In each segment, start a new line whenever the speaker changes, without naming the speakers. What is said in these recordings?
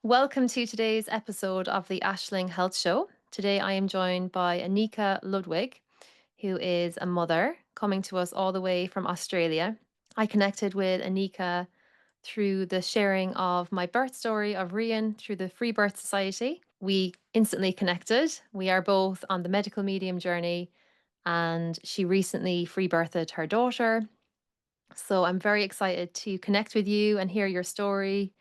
Welcome to today's episode of the Ashling Health Show. Today I am joined by Anika Ludwig, who is a mother coming to us all the way from Australia. I connected with Anika through the sharing of my birth story of Rian through the Free Birth Society. We instantly connected. We are both on the medical medium journey, and she recently free birthed her daughter. So I'm very excited to connect with you and hear your story,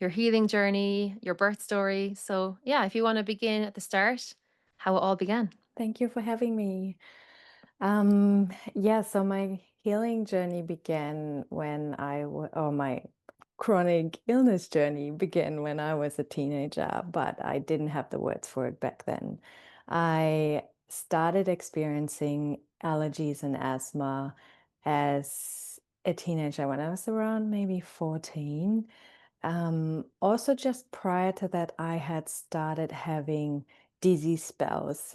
your healing journey, your birth story. So, yeah, if you want to begin at the start, how it all began.
Thank you for having me. So my healing journey began when or my chronic illness journey began when I was a teenager, but I didn't have the words for it back then. I started experiencing allergies and asthma as a teenager when I was around maybe 14. Also, just prior to that, I had started having dizzy spells.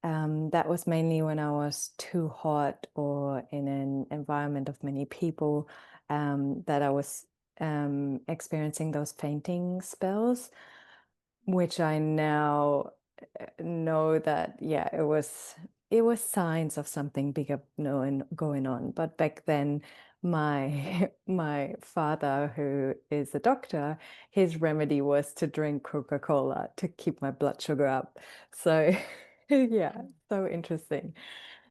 That was mainly when I was too hot or in an environment of many people, that I was experiencing those fainting spells, which I now know that, yeah, it was signs of something bigger going on. But back then, my my father, who is a doctor, his remedy was to drink Coca-Cola to keep my blood sugar up. So yeah, so interesting.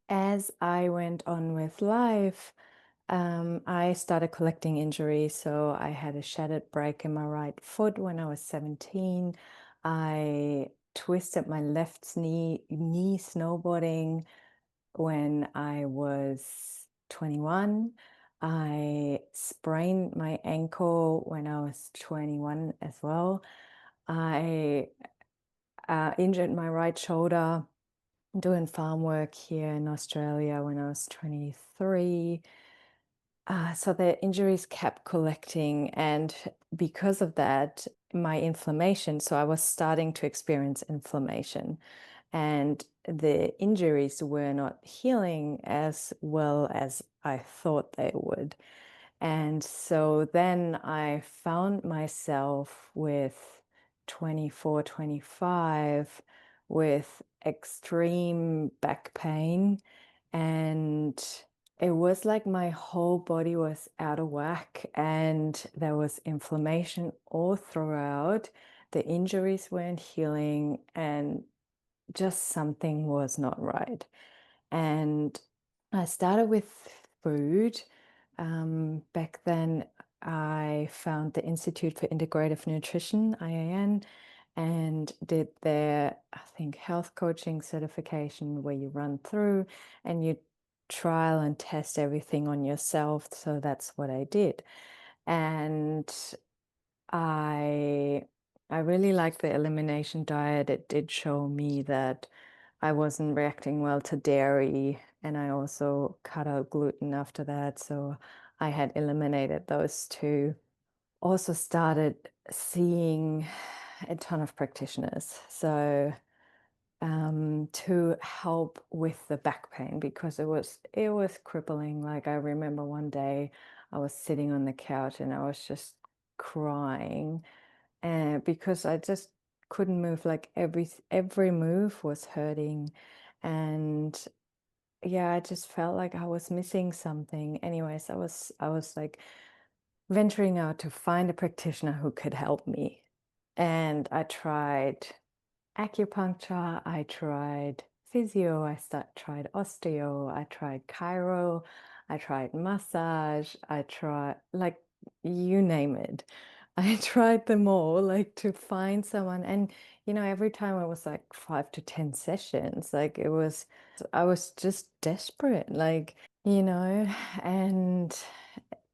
As I went on with life, I started collecting injuries. So I had a shattered break in my right foot when I was 17. I twisted my left knee snowboarding when I was 21. I sprained my ankle when I was 21 as well. I injured my right shoulder doing farm work here in Australia when I was 23. So the injuries kept collecting, and because of that, my inflammation. So I was starting to experience inflammation, and the injuries were not healing as well as I thought they would. And so then I found myself with 24, 25 with extreme back pain. And it was like my whole body was out of whack and there was inflammation all throughout. The injuries weren't healing and just something was not right. And I started with food. Back then, I found the Institute for Integrative Nutrition, IAN, and did their, I think, health coaching certification where you run through and you trial and test everything on yourself. So that's what I did. And I I really like the elimination diet. It did show me that I wasn't reacting well to dairy, and I also cut out gluten after that. So I had eliminated those two. Also started seeing a ton of practitioners. So to help with the back pain because it was crippling. Like I remember one day I was sitting on the couch and I was just crying and because I just couldn't move, like every move was hurting. And yeah, I just felt like I was missing something. Anyways, I was like venturing out to find a practitioner who could help me. And I tried acupuncture, I tried physio, tried osteo, I tried chiro, I tried massage, I tried like you name it. I tried them all, like to find someone. And, every time it was like 5 to 10 sessions. I was just desperate, and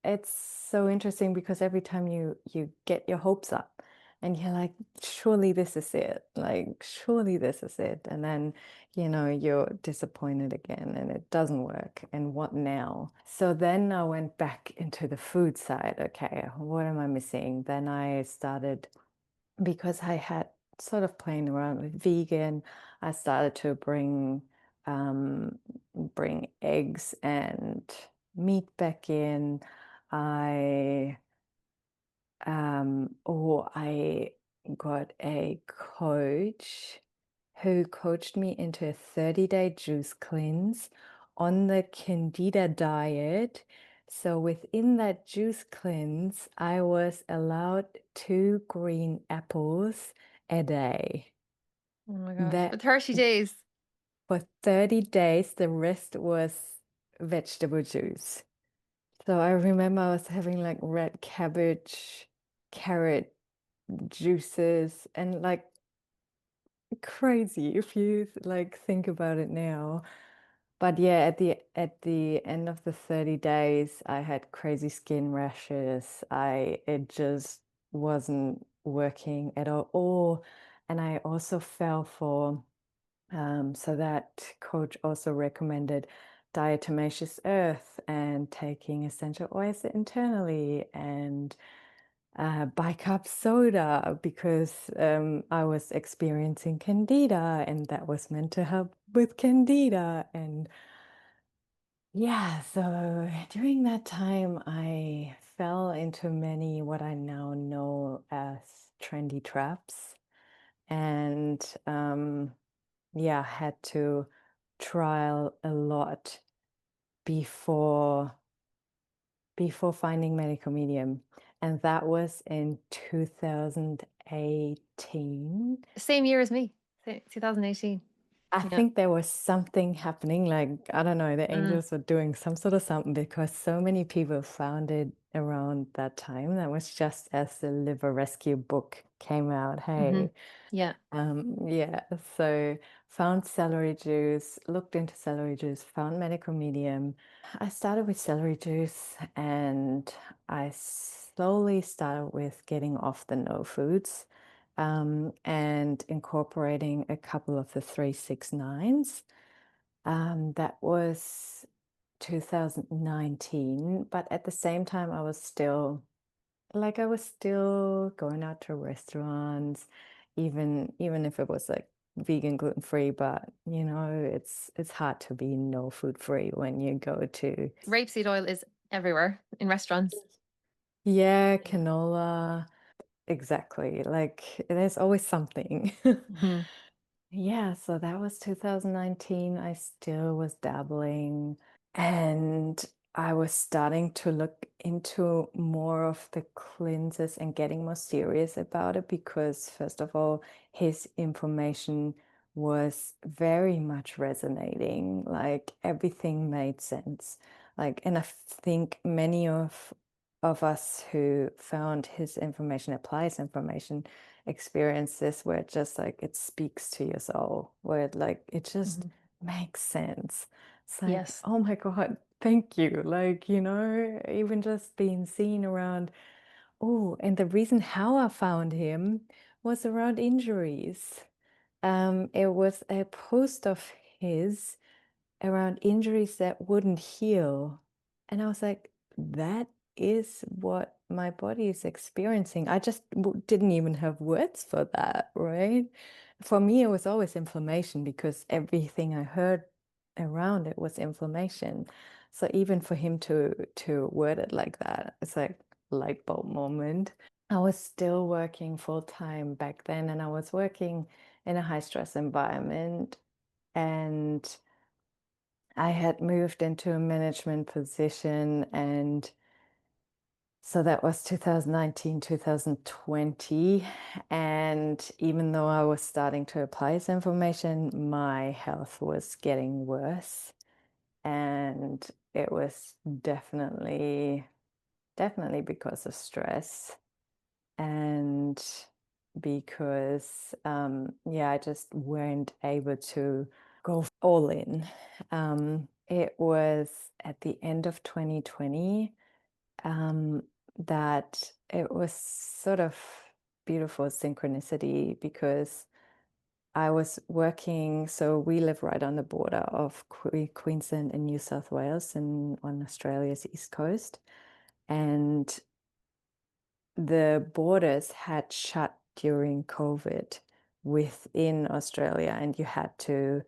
it's so interesting because every time you get your hopes up and you're like, surely this is it. Like, surely this is it. And then, you're disappointed again and it doesn't work. And what now? So then I went back into the food side. Okay, what am I missing? Then I started, because I had sort of playing around with vegan, I started to um, bring eggs and meat back in. I Or I got a coach who coached me into a 30-day juice cleanse on the Candida diet. So within that juice cleanse, I was allowed 2 green apples a day.
Oh my gosh. For
That
30 days.
for 30 days, the rest was vegetable juice. So I remember I was having like red cabbage, carrot juices, and like crazy if you like think about it now. But yeah, at the end of the 30 days, I had crazy skin rashes. It just wasn't working at all. And I also fell for so that coach also recommended diatomaceous earth and taking essential oils internally and bicarb soda because I was experiencing candida and that was meant to help with candida. And yeah, so during that time, I fell into many what I now know as trendy traps. And yeah, had to trial a lot before finding medical medium. And that was in 2018.
Same year as me. 2018.
I
Yeah.
think there was something happening, like, I don't know, the
Mm.
angels were doing some sort of something because so many people found it around that time. That was just as the liver rescue book came out.
Hmm.
Hey,
Yeah.
yeah, so found celery juice, looked into celery juice, found medical medium. I started with celery juice and I slowly started with getting off the no foods and incorporating a couple of the 369s. That was 2019, but at the same time, I was still going out to restaurants, even if it was like vegan, gluten free, but it's hard to be no food free when you go to
Rapeseed oil is everywhere in restaurants.
yeah,
Yeah.
canola, exactly. Like there's always something.
Hmm.
Yeah, so that was 2019. I still was dabbling and I was starting to look into more of the cleanses and getting more serious about it because, first of all, his information was very much resonating. Like everything made sense. Like, and I think many of us who found his information, applies information, experience this where it just like it speaks to your soul, where it just
Hmm.
makes sense. It's like,
Yes.
oh my God, thank you. Like, even just being seen around. Oh, and the reason how I found him was around injuries. It was a post of his around injuries that wouldn't heal. And I was like, that is what my body is experiencing. I just didn't even have words for that, right? For me, it was always inflammation because everything I heard around it was inflammation. So even for him to word it like that, it's like light bulb moment. I was still working full time back then, and I was working in a high stress environment. And I had moved into a management position, and so that was 2019, 2020. And even though I was starting to apply this information, my health was getting worse. And it was definitely because of stress and because, yeah, I just weren't able to go all in. It was at the end of 2020 that it was sort of beautiful synchronicity because I was working. So we live right on the border of Queensland and New South Wales and on Australia's east coast. And the borders had shut during COVID within Australia, and you had to,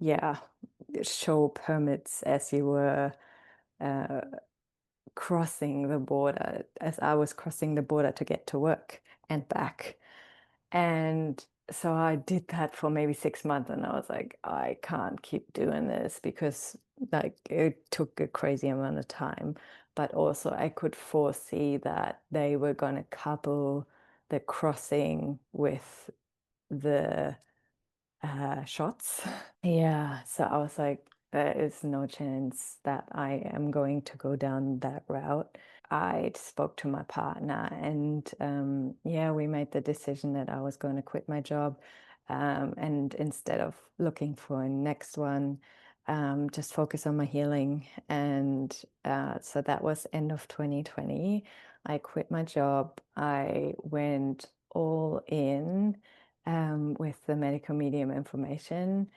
yeah, show permits as you were uh, crossing the border as I was crossing the border to get to work and back. And so I did that for maybe 6 months, and I was like, I can't keep doing this because like it took a crazy amount of time. But also I could foresee that they were going to couple the crossing with the shots. Yeah, so I was like, there is no chance that I am going to go down that route. I spoke to my partner, and yeah, we made the decision that I was going to quit my job. And instead of looking for a next one, just focus on my healing. And so that was end of 2020. I quit my job. I went all in with the medical medium information.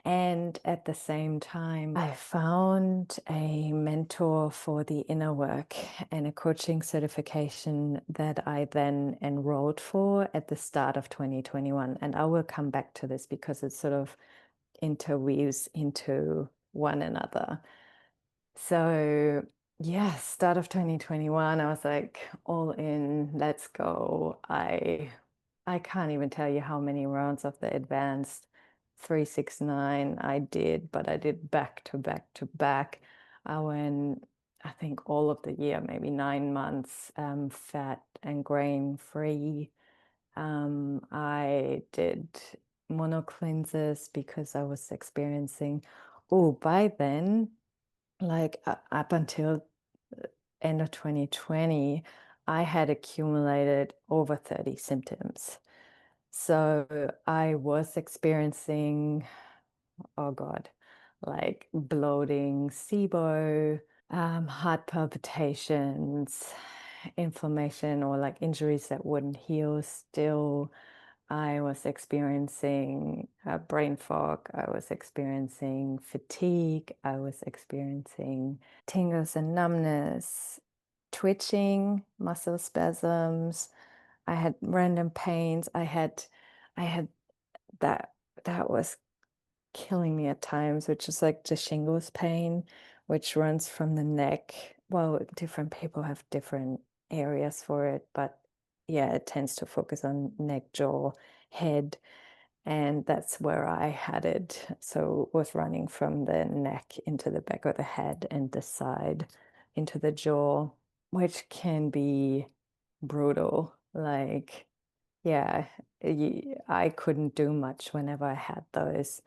And at the same time, I found a mentor for the inner work and a coaching certification that I then enrolled for at the start of 2021. And I will come back to this because it sort of interweaves into one another. So, yeah, start of 2021, I was like, all in, let's go. I can't even tell you how many rounds of the advanced 369 I did, but I did back to back to back. I went, I think all of the year, maybe 9 months, fat and grain free. I did mono cleanses because I was experiencing, oh, by then, like up until end of 2020, I had accumulated over 30 symptoms. So I was experiencing, oh God, like bloating, SIBO, heart palpitations, inflammation or like injuries that wouldn't heal still. I was experiencing brain fog. I was experiencing fatigue. I was experiencing tingles and numbness, twitching, muscle spasms. I had random pains. I had that that was killing me at times, which is like the shingles pain, which runs from the neck. Well, different people have different areas for it, but yeah, it tends to focus on neck, jaw, head, and that's where I had it. So it was running from the neck into the back of the head and the side into the jaw, which can be brutal. Like, yeah, I couldn't do much whenever I had those,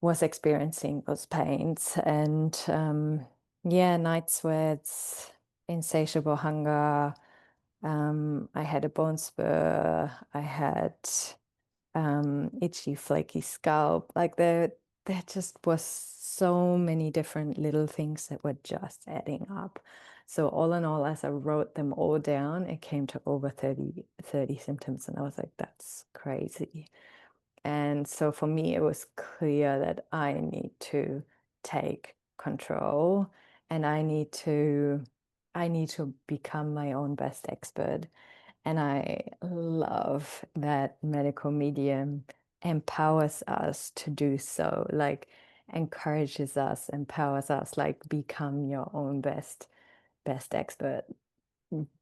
was experiencing those pains. And yeah, night sweats, insatiable hunger. I had a bone spur. I had itchy, flaky scalp. Like there just was so many different little things that were just adding up. So all in all, as I wrote them all down, it came to over 30 symptoms. And I was like, that's crazy. And so for me, it was clear that I need to take control and I need to become my own best expert. And I love that medical medium empowers us to do so, like encourages us, empowers us, like become your own best expert,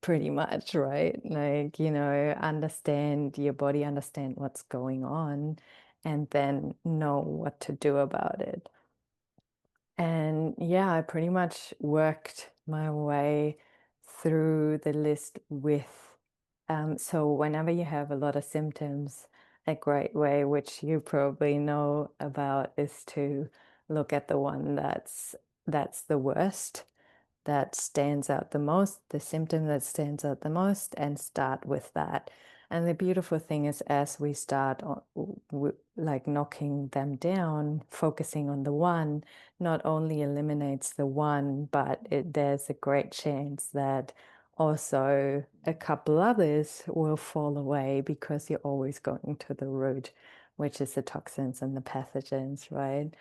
pretty much, right? Like, understand your body, understand what's going on, and then know what to do about it. And yeah, I pretty much worked my way through the list with, so whenever you have a lot of symptoms, a great way, which you probably know about, is to look at the one that's the worst, that stands out the most, the symptom that stands out the most, and start with that. And the beautiful thing is, as we start like knocking them down, focusing on the one, not only eliminates the one, but there's a great chance that also a couple others will fall away because you're always going to the root, which is the toxins and the pathogens, right?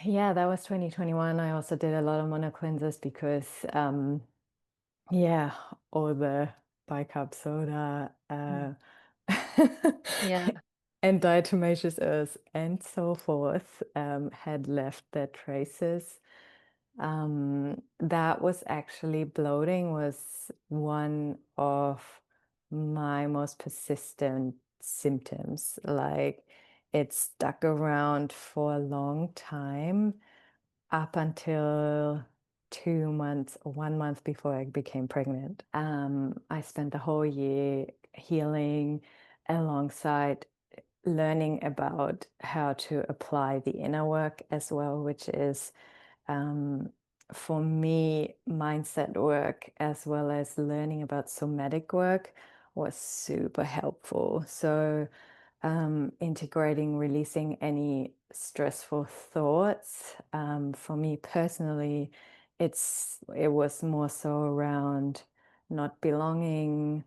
Yeah, that was 2021. I also did a lot of mono cleanses because, yeah, all the bicarb soda,
Mm. Yeah.
and diatomaceous earth and so forth, had left their traces. That was actually bloating was one of my most persistent symptoms. Like it stuck around for a long time up until 2 months or 1 month before I became pregnant. I spent the whole year healing alongside learning about how to apply the inner work as well, which is um, for me, mindset work as well as learning about somatic work was super helpful. So, integrating, releasing any stressful thoughts. For me personally, it was more so around not belonging,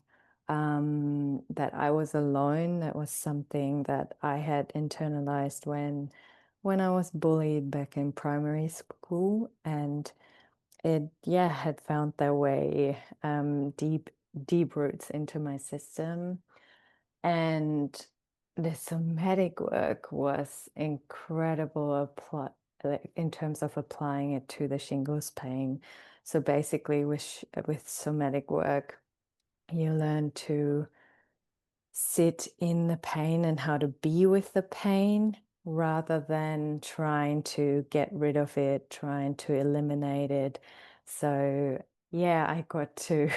that I was alone. That was something that I had internalized when I was bullied back in primary school, and it, yeah, had found their way deep roots into my system. And the somatic work was incredible like, in terms of applying it to the shingles pain. So basically, with somatic work, you learn to sit in the pain and how to be with the pain rather than trying to get rid of it, trying to eliminate it. So yeah, I got to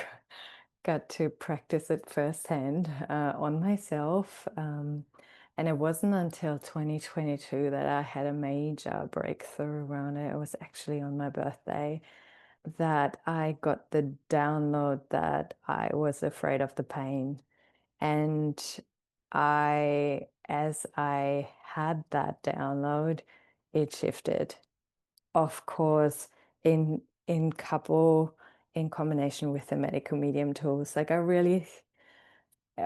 got to practice it firsthand on myself. And it wasn't until 2022 that I had a major breakthrough around it. It was actually on my birthday that I got the download that I was afraid of the pain. And as I had that download, it shifted. Of course, in combination with the medical medium tools. Like I really,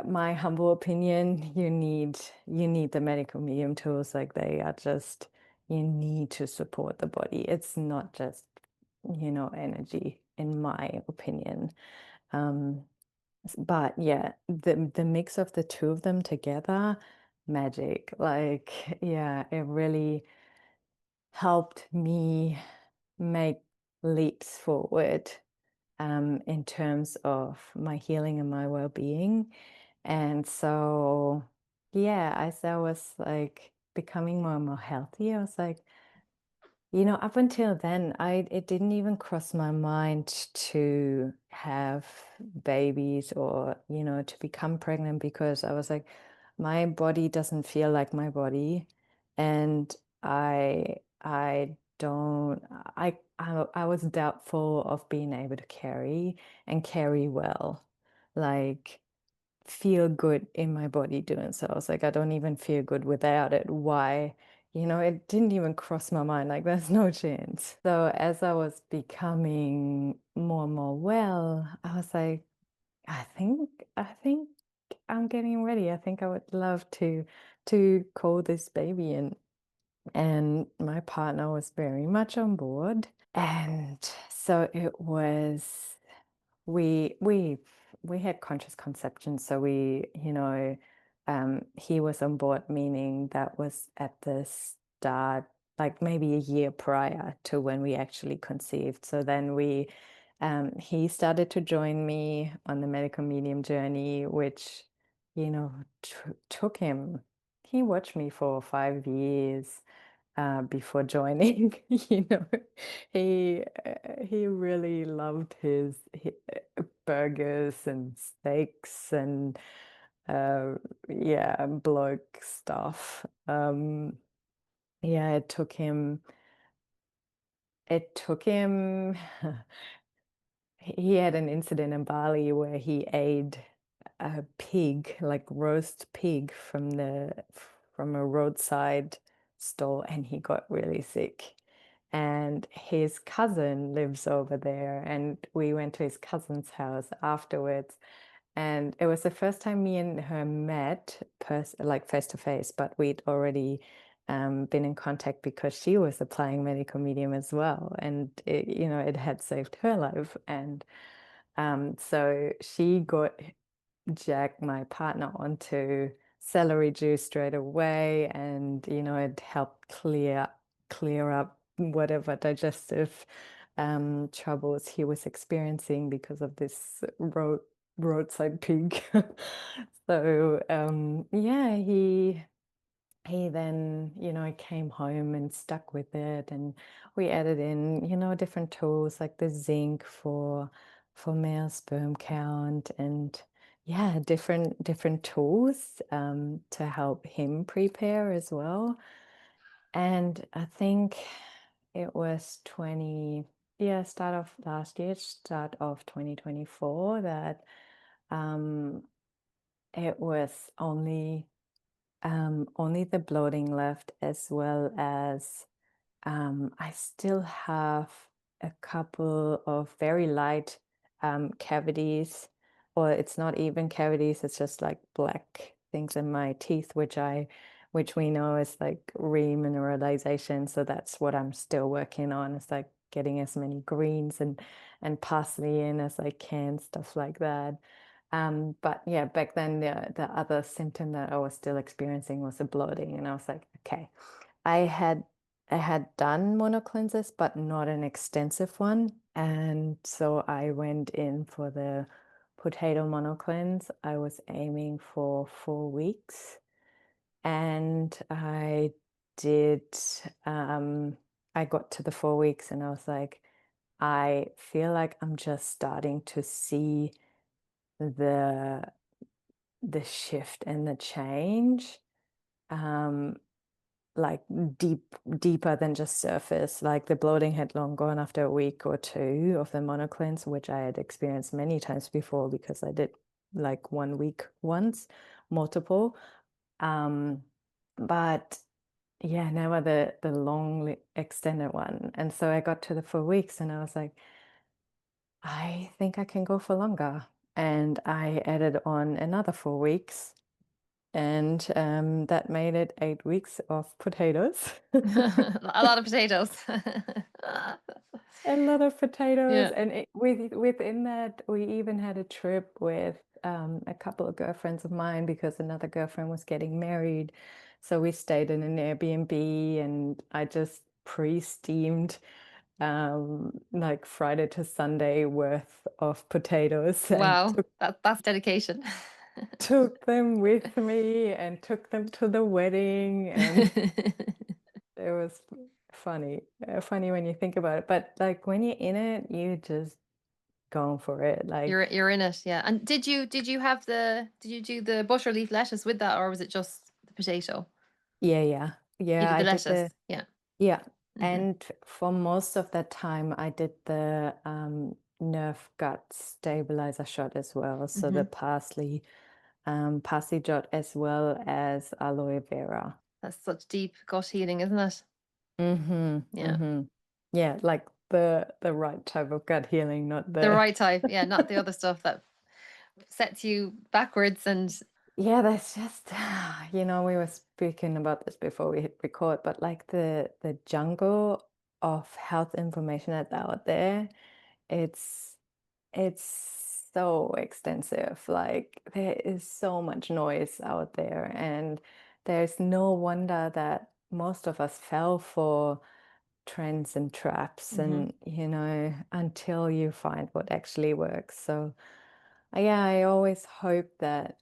my humble opinion, you need the medical medium tools. Like they are just, you need to support the body. It's not just, energy, in my opinion. Um, but yeah, the mix of the two of them together, magic. Like, yeah, it really helped me make leaps forward in terms of my healing and my well-being. And so, yeah, as I was like becoming more and more healthy, I was like, up until then, it didn't even cross my mind to have babies or, to become pregnant because I was like, my body doesn't feel like my body. And I don't I was doubtful of being able to carry and carry well. Like feel good in my body doing so. I was like, I don't even feel good without it. Why? It didn't even cross my mind. Like, there's no chance. So as I was becoming more and more well, I was like, I think I'm getting ready. I think I would love to call this baby in. And my partner was very much on board. And so it was we we had conscious conception, so he was on board, meaning that was at the start, like maybe a year prior to when we actually conceived. So then he started to join me on the medical medium journey, which, took him. He watched me for 5 years before joining. He really loved his burgers and steaks and uh, yeah, bloke stuff. Yeah, it took him. He had an incident in Bali where he ate a pig, like roast pig from a roadside stall, and he got really sick. And his cousin lives over there, and we went to his cousin's house afterwards. And it was the first time me and her met, like face to face, but we'd already been in contact because she was applying medical medium as well, and it had saved her life. And so she got Jack, my partner, onto celery juice straight away, and it helped clear up whatever digestive troubles he was experiencing because of this roadside pig. So yeah, he then, came home and stuck with it, and we added in, different tools like the zinc for male sperm count, and yeah, different tools to help him prepare as well. And I think it was start of last year, start of 2024, that um, it was only the bloating left, as well as I still have a couple of very light cavities, or it's not even cavities, it's just like black things in my teeth, which we know is like remineralization. So that's what I'm still working on. It's like getting as many greens and parsley in as I can, stuff like that. But yeah, back then the other symptom that I was still experiencing was the bloating, and I was like, okay, I had I had done mono cleanses, but not an extensive one, and so I went in for the potato mono cleanse. I was aiming for 4 weeks, and did. Um, I got to the 4 weeks, and I was like, I feel like I'm just starting to see the the shift and the change, um, like deeper than just surface. Like the bloating had long gone after a week or two of the monocleanse, which I had experienced many times before because I did like 1 week once, multiple. Um, but yeah, never the long extended one. And so I got to the 4 weeks, and I was like, I think I can go for longer. And I added on another 4 weeks, and that made it 8 weeks of potatoes.
A lot of potatoes.
A lot of potatoes,
Yeah.
and within that, we even had a trip with a couple of girlfriends of mine because another girlfriend was getting married. So we stayed in an Airbnb, and I just pre-steamed like Friday to Sunday worth of potatoes and
Wow, that's dedication.
took them with me and took them to the wedding, and it was funny. Funny when you think about it, but like when you're in it, you just go for it. Like,
You're in it, yeah. And did you do the butter leaf lettuce with that, or was it just the potato?
yeah, yeah,
You
yeah.
did the
I did the
lettuce, yeah.
Yeah,
Hmm.
and for most of that time, I did the nerve gut stabilizer shot as well. So the
Hmm.
parsley shot as well as aloe vera.
That's such deep gut healing, isn't it?
Mm-hmm.
Yeah.
Mm-hmm. Yeah, like the right type of gut healing, not
The
the
right type, yeah, not the other stuff that sets you backwards and
Yeah, that's just we were speaking about this before we hit record, but like the jungle of health information that's out there, it's it's so extensive. Like there is so much noise out there, and there's no wonder that most of us fell for trends and traps,
mhm,
and until you find what actually works. So yeah, I always hope that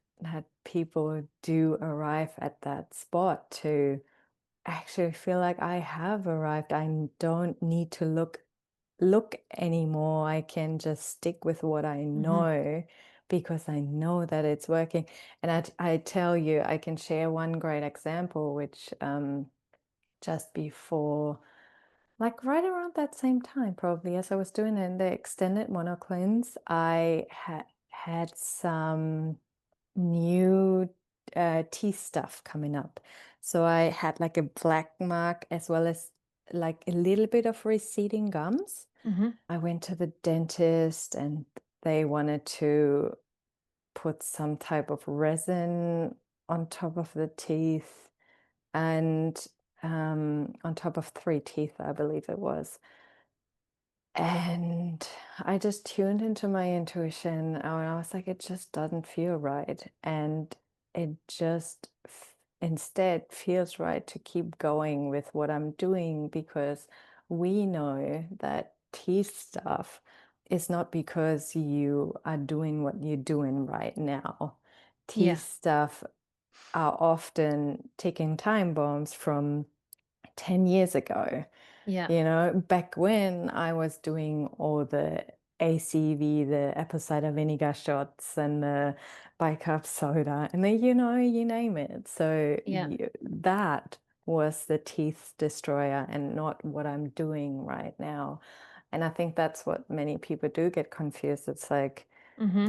people do arrive at that spot to actually feel like I have arrived. I don't need to look anymore. I can just stick with what I
mhm,
know because I know that it's working. And I tell you, I can share one great example, which just before, like right around that same time, probably as I was doing it in the extended mono cleanse, I had some new teeth stuff coming up. So I had like a black mark as well as like a little bit of receding gums.
mhm,
I went to the dentist, and they wanted to put some type of resin on top of the teeth, and on top of 3 teeth, I believe it was. And I just tuned into my intuition, and I was like, it just doesn't feel right. And it just instead feels right to keep going with what I'm doing, because we know that teeth stuff is not because you are doing what you're doing right now. Teeth
Yeah.
stuff are often ticking time bombs from 10 years ago.
Yeah.
You know, back when I was doing all the ACV, the apple cider vinegar shots and the bicarb soda, and then, you name it. So
Yeah.
that was the teeth destroyer and not what I'm doing right now. And I think that's what many people do get confused. It's like
Mhm.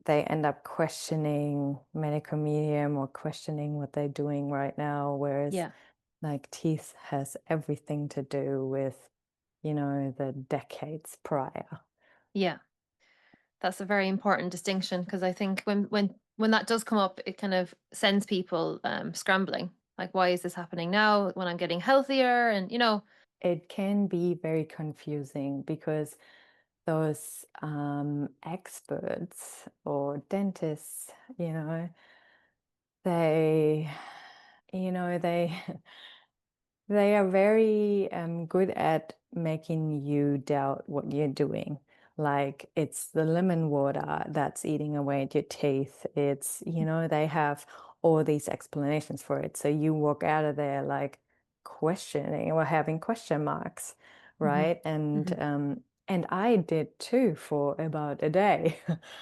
they end up questioning medical medium or questioning what they're doing right now, whereas
Yeah.
like teeth has everything to do with, the decades prior.
Yeah. That's a very important distinction because I think when that does come up, it kind of sends people scrambling. Like, why is this happening now when I'm getting healthier? And
It can be very confusing because those experts or dentists, they, they they are very good at making you doubt what you're doing. Like it's the lemon water that's eating away at your teeth. It's, they have all these explanations for it. So you walk out of there like questioning or having question marks,
Mhm.
right? And
Mhm.
and I did too for about a day.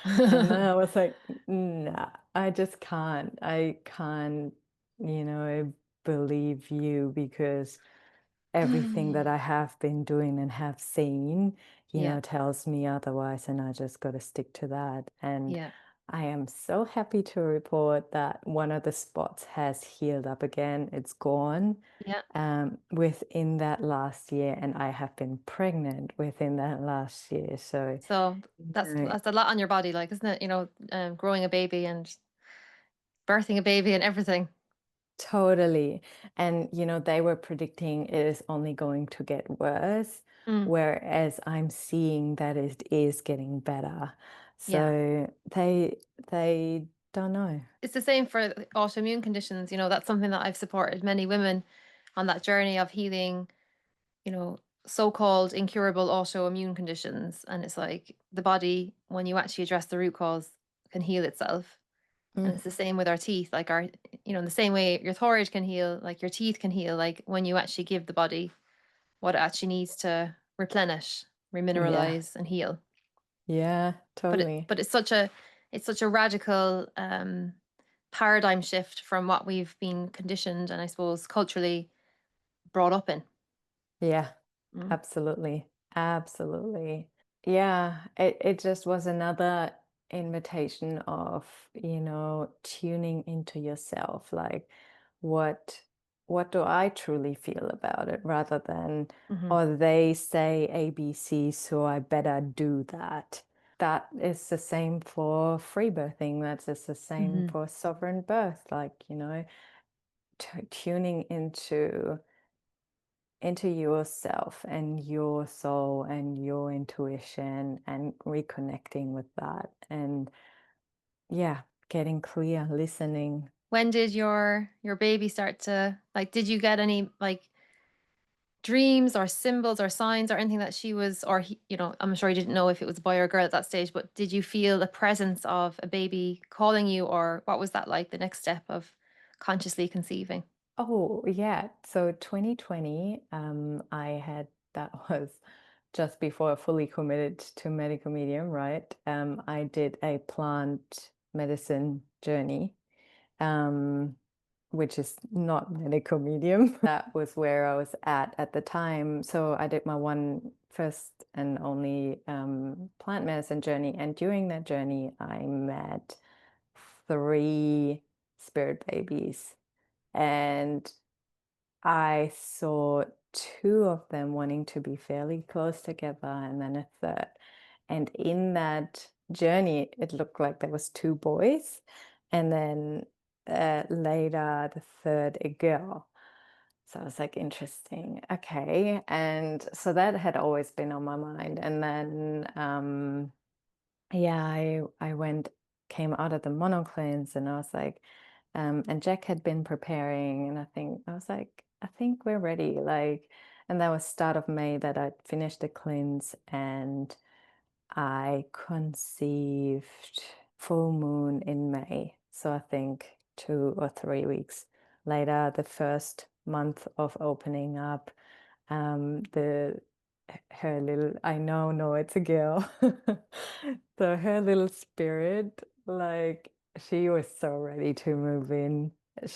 And then I was like, nah, I just can't. I can't, you know, believe you because everything that I have been doing and have seen,
Yeah.
tells me otherwise, and I just got to stick to that. And
Yeah.
I am so happy to report that one of the spots has healed up again. It's gone
Yeah.
within that last year, and I have been pregnant within that last year. So,
So
you
that's
know,
that's a lot on your body, like, isn't it? Growing a baby and birthing a baby and everything.
totally. And, they were predicting it is only going to get worse,
Mm.
whereas I'm seeing that it is getting better.
Yeah.
So they don't know.
It's the same for autoimmune conditions. That's something that I've supported many women on that journey of healing, so-called incurable autoimmune conditions. And it's like the body, when you actually address the root cause, can heal itself. And
Mm,
it's the same with our teeth. Like in the same way your thyroid can heal, like your teeth can heal, like when you actually give the body what it actually needs to replenish,
yeah,
remineralize, and heal.
yeah,
But it
totally.
but it's such a radical paradigm shift from what we've been conditioned and I suppose culturally brought up in.
Yeah,
Mm.
absolutely. Absolutely. Yeah, it just was another invitation of, tuning into yourself. Like what do I truly feel about it rather than,
Mhm.
oh, they say ABC, so I better do that. That is the same for free birthing. That's just the same
Mhm.
for sovereign birth. Like, tuning into yourself and your soul and your intuition and reconnecting with that and yeah, getting clear, listening.
When did your baby start to like did you get any like dreams or symbols or signs or anything that she was or I'm sure you didn't know if it was a boy or a girl at that stage, but did you feel the presence of a baby calling you or what was that like the next step of consciously conceiving?
Oh yeah, so 2020, I had that was just before I fully committed to medical medium, right? I did a plant medicine journey, um, which is not medical medium. That was where I was at the time. So I did my one first and only plant medicine journey. And during that journey, I met three spirit babies. And I saw two of them wanting to be fairly close together, and then a third. And in that journey, it looked like there was two boys, and then later the third a girl. So I was like, interesting. Okay. And so that had always been on my mind. And then yeah, I went came out of the monocleanse and I was like, and Jack had been preparing and I was like, I think we're ready. Like, And that was start of May that I finished the cleanse, and I conceived full moon in May. So I think 2 or 3 weeks later, the first month of opening up, the her little, I know, no, it's a girl. So her little spirit, like she was so ready to move in.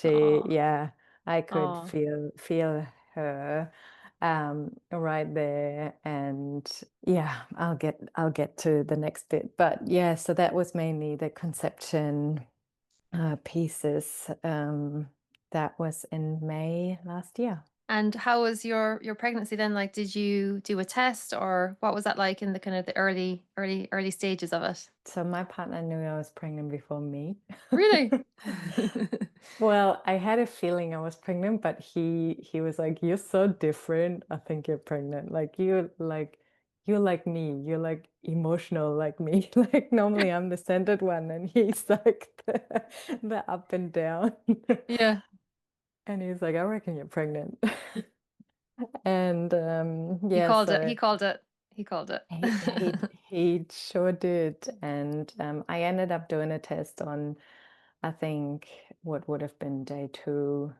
Oh,
Yeah, I could
oh.
feel her right there. And yeah, I'll get to the next bit. But yeah, so that was mainly the conception pieces. That was in May last year.
And how was your pregnancy then? Like, did you do a test or what was that like in the kind of the early stages of it?
So my partner knew I was pregnant before me.
Really?
Well, I had a feeling I was pregnant, but he was like, "You're so different. I think you're pregnant. Like you're like me. You're like emotional like me. Like normally I'm the centered one, and he's like the up and down."
Yeah.
And he's like, "I reckon you're pregnant." And
He
yeah,
called it.
so
He called it. He called it.
he sure did. And I ended up doing a test on, I think, what would have been day 2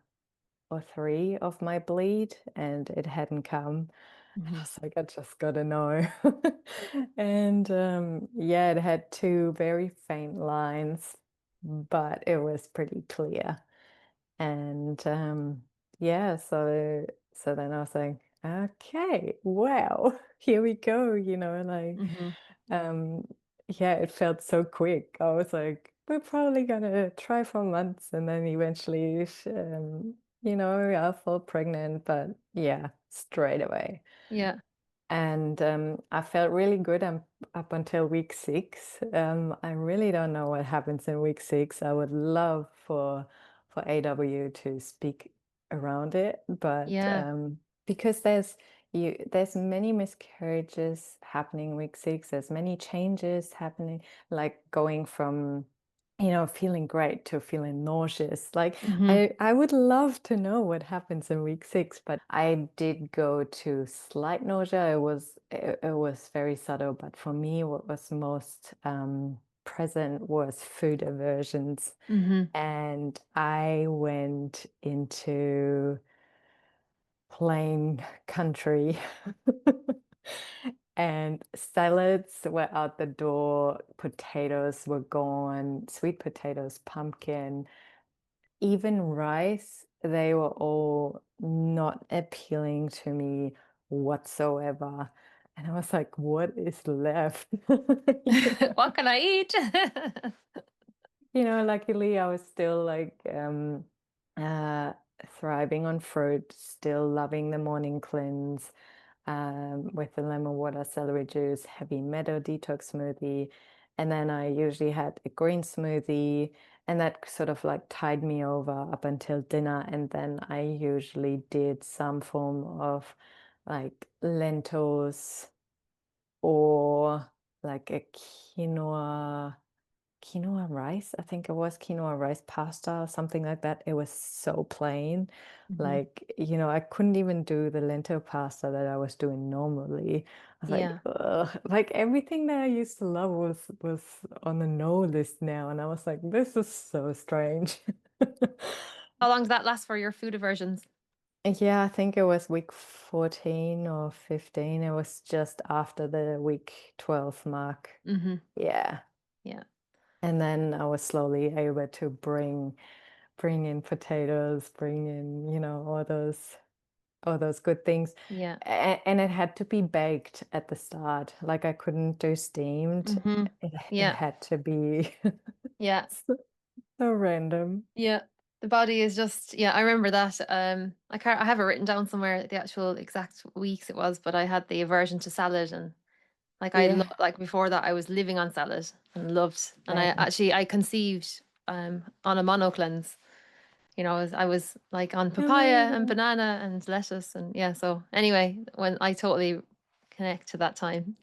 or 3 of my bleed, and it hadn't come. And I
Mhm.
was like, I just gotta know. And yeah, it had two very faint lines, but it was pretty clear. And yeah, so then I was like, okay, wow, here we go, like
Mhm.
um yeah, it felt so quick. I was like, we're probably gonna try for months, and then eventually I'll fall pregnant, but yeah, straight away.
Yeah.
And I felt really good up until week 6. I really don't know what happens in week 6. I would love for AW to speak around it, but
Yeah.
because there's many miscarriages happening week 6. There's many changes happening, like going from feeling great to feeling nauseous. Like
Mhm.
I would love to know what happens in week 6, but I did go to slight nausea. It was very subtle, but for me, what was most present was food aversions,
Mhm.
and I went into plain country. And salads were out the door, potatoes were gone, sweet potatoes, pumpkin, even rice, they were all not appealing to me whatsoever. And I was like, what is left?
What can I eat?
Luckily I was still like uh thriving on fruit, still loving the morning cleanse, with the lemon water, celery juice, heavy meadow detox smoothie. And then I usually had a green smoothie, and that sort of like tied me over up until dinner. And then I usually did some form of like lentils or like a quinoa rice. I think it was quinoa rice pasta or something like that. It was so plain.
Mhm.
Like, I couldn't even do the lentil pasta that I was doing normally. I was like,
Yeah.
ugh. Like everything that I used to love was on the no list now. And I was like, this is so strange.
How long did that last for your food aversions?
Yeah, I think it was week 14 or 15. It was just after the week 12 mark.
Mhm.
Yeah.
Yeah.
And then I was slowly able to bring in potatoes, bring in, all those good things.
Yeah.
And it had to be baked at the start. Like I couldn't do steamed.
Mhm.
It
Yeah.
had to be
Yeah.
so, so random.
Yeah. The body is just yeah, I remember that. I have it written down somewhere the actual exact weeks it was, but I had the aversion to salad and
Yeah,
like before that I was living on salad and loved and
same.
I conceived on a mono cleanse. I was like on papaya and
Amazing.
banana and lettuce and yeah, so anyway, when I totally connect to that time.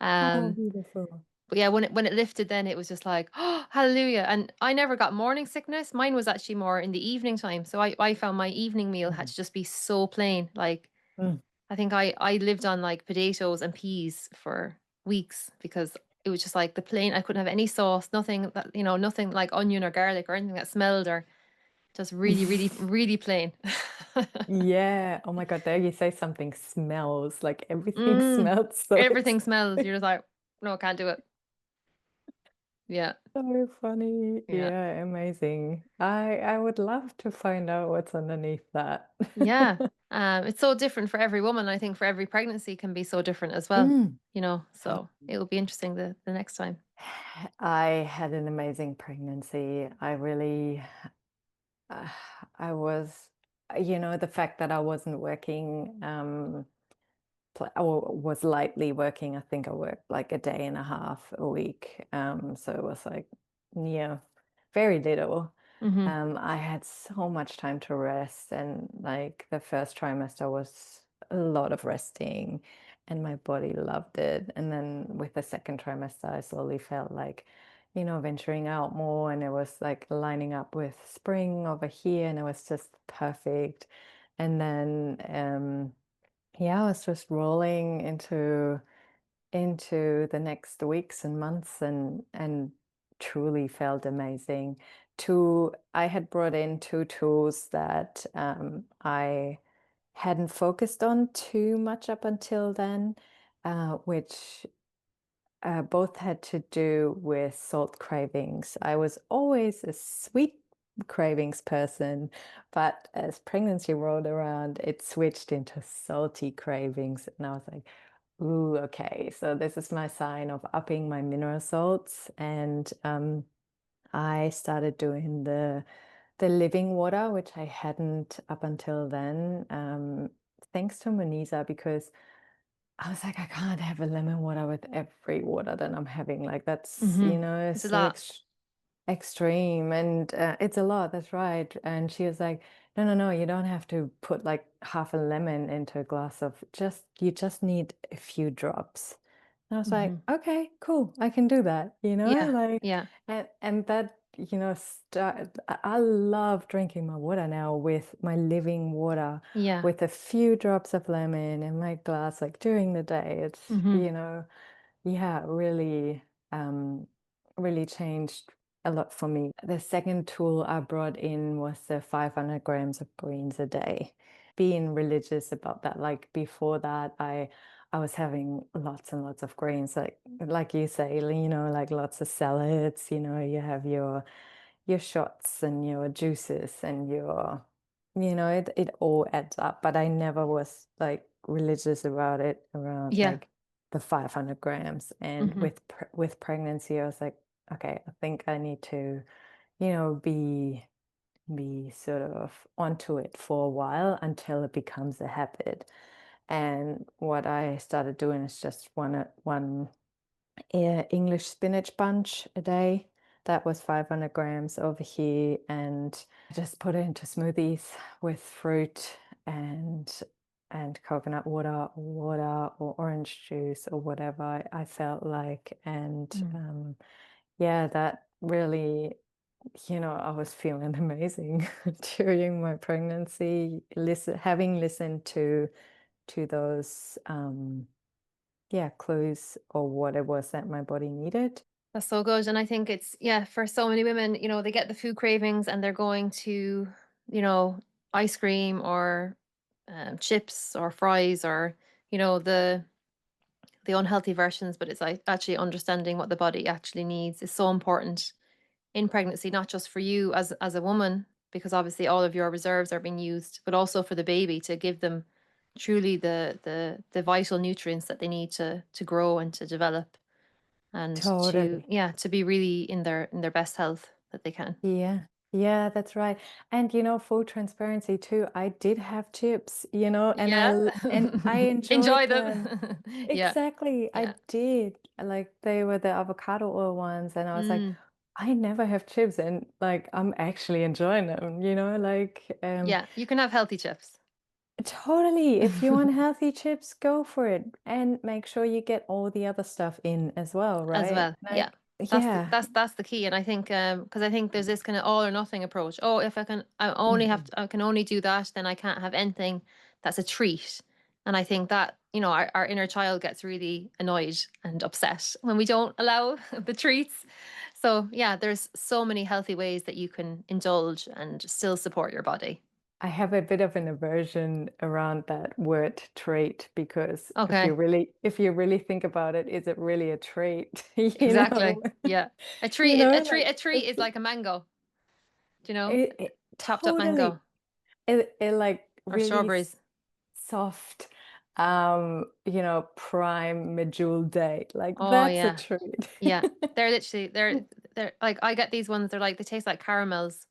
Oh,
um
beautiful.
but yeah, when it lifted, then it was just like, oh, hallelujah. And I never got morning sickness. Mine was actually more in the evening time. So I found my evening meal had
Mhm.
to just be so plain. Like,
Mm.
I think I lived on, like, potatoes and peas for weeks because it was just, like, the plain I couldn't have any sauce, nothing that nothing like onion or garlic or anything that smelled or just really, really, really plain.
Yeah. Oh my God. There you say something smells like everything
Mm.
smells so
Everything smells.
exciting.
You're just like, "No, I can't do it." Yeah.
So funny.
Yeah.
Yeah, amazing. I would love to find out what's underneath that.
Yeah. It's so different for every woman. I think for every pregnancy can be so different as well,
Mm.
so it will be interesting the next time.
I had an amazing pregnancy. Uh, I was, the fact that I wasn't working, or was lightly working. I think I worked like a day and a half a week. So it was like, yeah, very little.
Mhm.
I had so much time to rest, and like the first trimester was a lot of resting, and my body loved it. And then with the second trimester, I slowly felt like, venturing out more, and it was like lining up with spring over here, and it was just perfect. And then, yeah, I was just rolling into the next weeks and months, and truly felt amazing. I had brought in two tools that I hadn't focused on too much up until then, which both had to do with salt cravings. I was always a sweet cravings person, but as pregnancy rolled around, it switched into salty cravings. And I was like, ooh, okay, so this is my sign of upping my mineral salts. And I started doing the living water, which I hadn't up until then, thanks to Monisa, because I was like, I can't have a lemon water with every water that I'm having. Like that's,
Mhm. It's a
so
lot.
extreme, and it's a lot. That's right. And she was like, no, no, no, you don't have to put like half a lemon into a glass of you just need a few drops. And I was like,
Mhm.
okay, cool, I can do that,
Yeah.
like,
Yeah.
and that, I love drinking my water now with my living water
Yeah.
with a few drops of lemon in my glass, like during the day. It's,
Mhm.
yeah, really, um, really changed a lot for me. The second tool I brought in was the 500 grams of greens a day. Being religious about that, like before that, I was having lots and lots of greens, like you say, like lots of salads. You have your shots and your juices and it all adds up. But I never was like religious about it around
Yeah.
like the 500 grams. And
Mhm.
with pregnancy, I was like, okay, I think I need to, be sort of onto it for a while until it becomes a habit. And what I started doing is just one English spinach bunch a day. That was 500 grams over here, and I just put it into smoothies with fruit and coconut water or orange juice or whatever I felt like. And
Mm.
yeah, that really, I was feeling amazing during my pregnancy. Having listened to those yeah, clues or what it was that my body needed.
That's so good, and I think it's yeah, for so many women, they get the food cravings and they're going to, you know, ice cream or, chips or fries or, the unhealthy versions, but it's like actually understanding what the body actually needs is so important in pregnancy, not just for you as a woman, because obviously all of your reserves are being used, but also for the baby to give them truly the vital nutrients that they need to grow and to develop and to
Totally.
yeah, to be really in their best health that they can.
Yeah. Yeah, that's right. And full transparency too, I did have chips,
Yeah.
and I
Enjoy
enjoyed them.
them. Yeah.
Exactly. I
Yeah.
did. Like they were the avocado oil ones, and I was like,
Mm.
I never have chips, and like I'm actually enjoying them, like
Yeah, you can have healthy chips.
totally. If you want healthy chips, go for it. And make sure you get all the other stuff in as well,
As
right?
well, yeah.
Like, yeah.
That's the key, and I think, because I think there's this kinda all or nothing approach. "Oh, if I can I only have
Mhm.
to I can only do that, then I can't have anything that's a treat." And I think that, our inner child gets really annoyed and upset when we don't allow the treats. So, yeah, there's so many healthy ways that you can indulge and still support your body.
I have a bit of an aversion around that word treat because
Okay,
if you really think about it, is it really a treat? You know?
exactly. Yeah. A
You
treat,
know,
a treat,
like
a treat is like a mango, do you know?
it
Chopped up
totally
mango
it like
or
really
strawberries.
soft, prime medjool date. Like
Oh
that's a
yeah.
treat.
Yeah. They're literally they're like I get these ones, they're like they taste like caramels.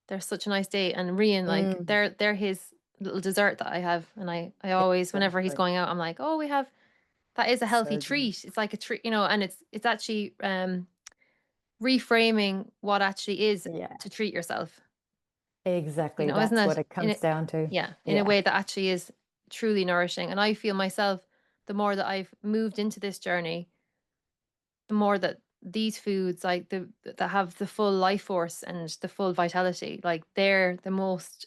They're such a nice date. And Rian, like
Mm,
they're his little dessert that I have. And I always, whenever he's
exactly.
going out, I'm like, oh, we have that is a healthy
So good.
treat. It's like a treat, and it's actually reframing what actually is
Yeah,
to treat yourself.
exactly.
Isn't
That's what
it?
it comes down to.
Yeah, in a
Yeah.
way that actually is truly nourishing. And I feel myself, the more that I've moved into this journey, the more that these foods, like that have the full life force and the full vitality, like they're the most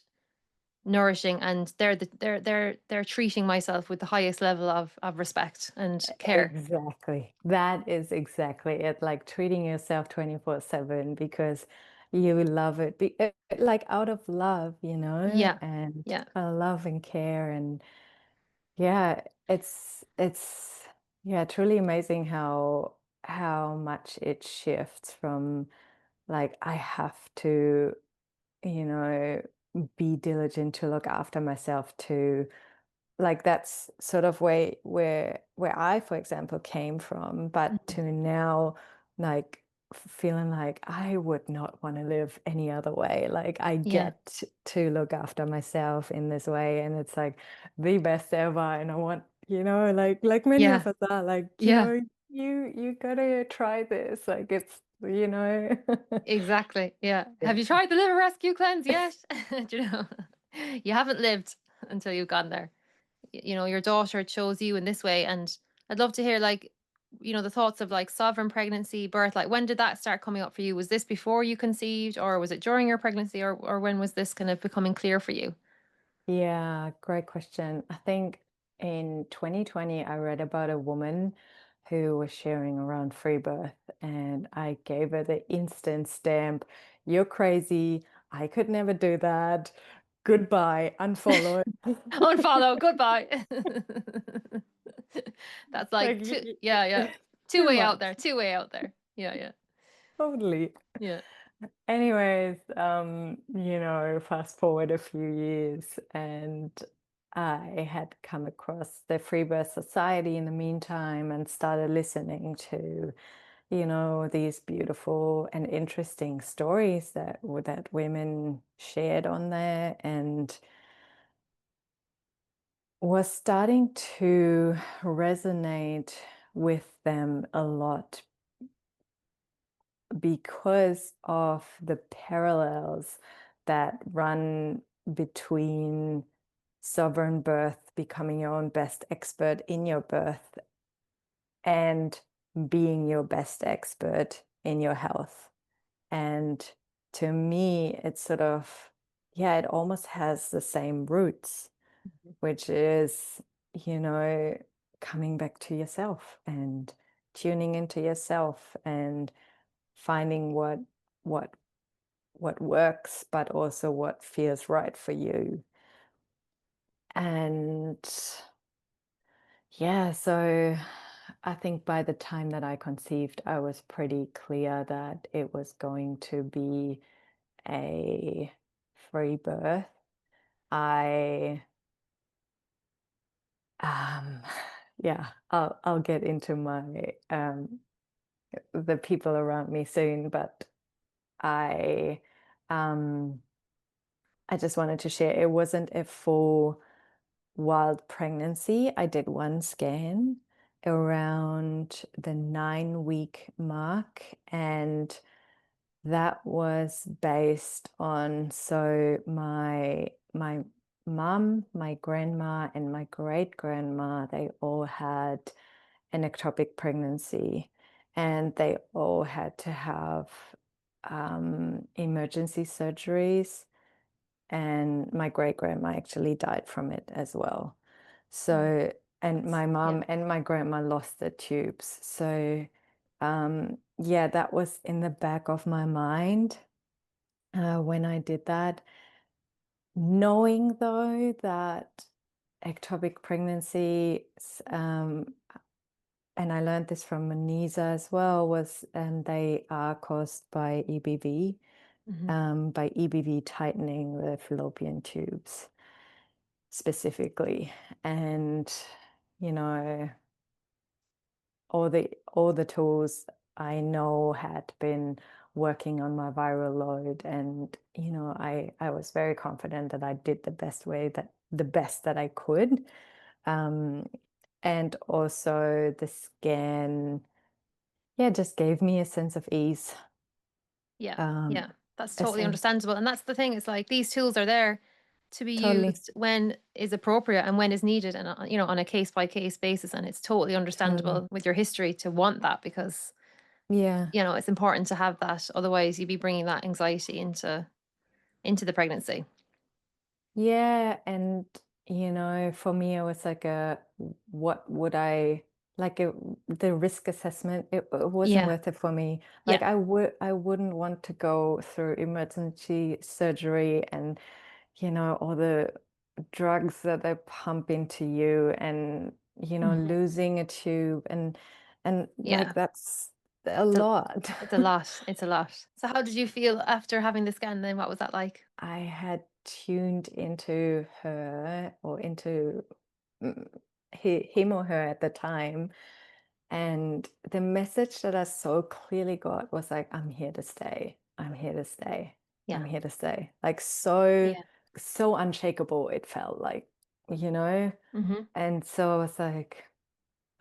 nourishing, and they're treating myself with the highest level of respect and care.
Exactly. That is exactly it. Like treating yourself 24/7 because you love it. Like out of love,
Yeah.
and
Yeah.
love and care. And yeah, it's yeah, truly amazing how much it shifts from like I have to, you know, be diligent to look after myself to like that's sort of where I, for example, came from, but
Mhm.
to now like feeling like I would not want to live any other way. Like I
Yeah.
get to look after myself in this way, and it's like the best ever. And I want, like many of
Yeah.
us are like,
Yeah.
you gotta try this. Like it's.
Exactly. Yeah. Have
Yeah.
you tried the liver rescue cleanse yet? Do you know? You haven't lived until you've gone there. Your daughter chose you in this way, and I'd love to hear, like, the thoughts of like sovereign pregnancy, birth. Like, when did that start coming up for you? Was this before you conceived, or was it during your pregnancy, or when was this kind of becoming clear for you?
Yeah, great question. I think in 2020, I read about a woman who was sharing around free birth, and I gave her the instant stamp. You're crazy. I could never do that. Goodbye. Unfollow.
Unfollow. Goodbye. That's
Like,
like yeah, yeah. Two
too
way out
much.
there. Two way out there. Yeah, yeah,
Totally.
yeah.
Anyways, fast forward a few years and I had come across the Free Birth Society in the meantime and started listening to, these beautiful and interesting stories that women shared on there and was starting to resonate with them a lot because of the parallels that run between sovereign birth, becoming your own best expert in your birth, and being your best expert in your health. And to me, it's sort of, yeah, it almost has the same roots, which is, you know, coming back to yourself and tuning into yourself and finding what what works, but also what feels right for you. And yeah, so I think by the time that I conceived, I was pretty clear that it was going to be a free birth. I um yeah, I'll get into my the people around me soon, but I um I just wanted to share it wasn't a full wild pregnancy. I did one scan around the 9-week mark, and that was based on so my mum, my grandma, and my great grandma, they all had an ectopic pregnancy, and they all had to have emergency surgeries. And my great grandma actually died from it as well.
Oh,
So, and
that's
my
yeah.
mom and my grandma lost their tubes. So, yeah, that was in the back of my mind when I did that. Knowing though that ectopic pregnancy, and I learned this from Manisa as well, was and they are caused by EBV,
Mhm.
by EBV tightening the fallopian tubes specifically. And, you know, all the tools I know had been working on my viral load, and I was very confident that I did the best that I could. Um, and also the scan, yeah, just gave me a sense of ease.
Yeah,
Um,
yeah, that's
a
totally
sense,
understandable, and that's the thing, it's like these tools are there to be
totally,
used when is appropriate and when is needed and, on a case by case basis, and it's totally
totally.
understandable with your history to want that because,
Yeah.
it's important to have that, otherwise you'd be bringing that anxiety into the pregnancy.
Yeah, and for me, it was like what would I like the risk assessment? It wasn't
Yeah,
worth it for me. Like
yeah,
I wouldn't want to go through emergency surgery and all the drugs that they pump into you, and
mhm,
losing a tube, and like
yeah.
that's a
It's a
lot.
it's a lot, it's a lot. So how did you feel after having the scan then? What was that like?
I had tuned into her or into mm, him or her at the time. And the message that I so clearly got was like, I'm here to stay. I'm here to stay. I'm
Yeah,
here to stay. Like so,
yeah,
so unshakable it felt like, you know?
mhm,
And so I was like,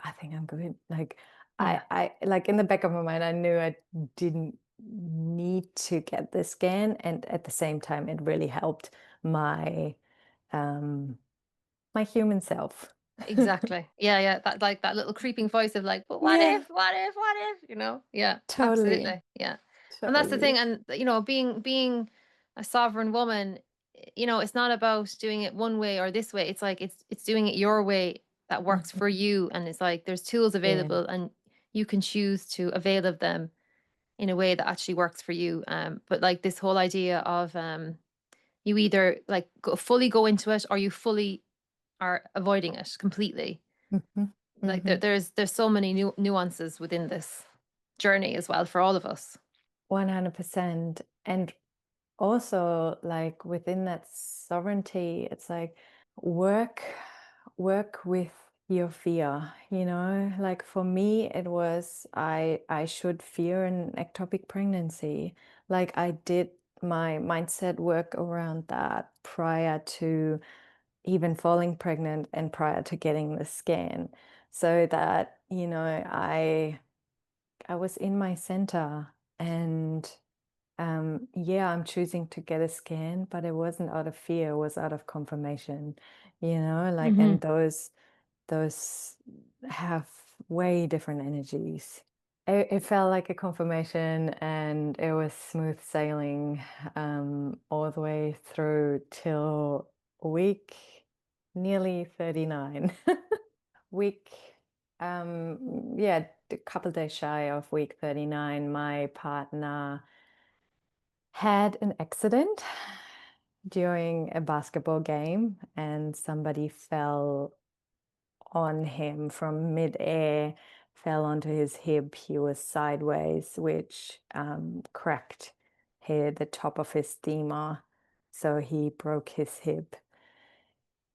I think I'm good. Like
yeah,
I like in the back of my mind, I knew I didn't need to get the scan. And at the same time, it really helped my um my human self.
exactly. Yeah, yeah, that, like, that little creeping voice of like, "But what
Yeah,
if? What if? What if?" Yeah,
totally.
absolutely, yeah. And that's the thing,
Totally.
and, being a sovereign woman, it's not about doing it one way or this way, it's like it's doing it your way that works
Mhm.
for you, and it's like there's tools
Yeah.
available, and you can choose to avail of them in a way that actually works for you. But like this whole idea of you either like fully go into it or you fully are avoiding it completely.
Mhm.
Like
Mhm.
there's so many nuances within this journey as well for all of us.
100%. And also, like within that sovereignty, it's like work work with your fear, like for me it was I should fear an ectopic pregnancy. Like I did my mindset work around that prior to even falling pregnant and prior to getting the scan, so that I was in my center. And yeah, I'm choosing to get a scan, but it wasn't out of fear, it was out of confirmation, like,
Hmm.
and those have way different energies. It felt like a confirmation, and it was smooth sailing all the way through till week nearly 39. Week, yeah, a couple days shy of week 39, my partner had an accident during a basketball game, and somebody fell on him from midair, fell onto his hip. He was sideways, which cracked the top of his femur. So he broke his hip.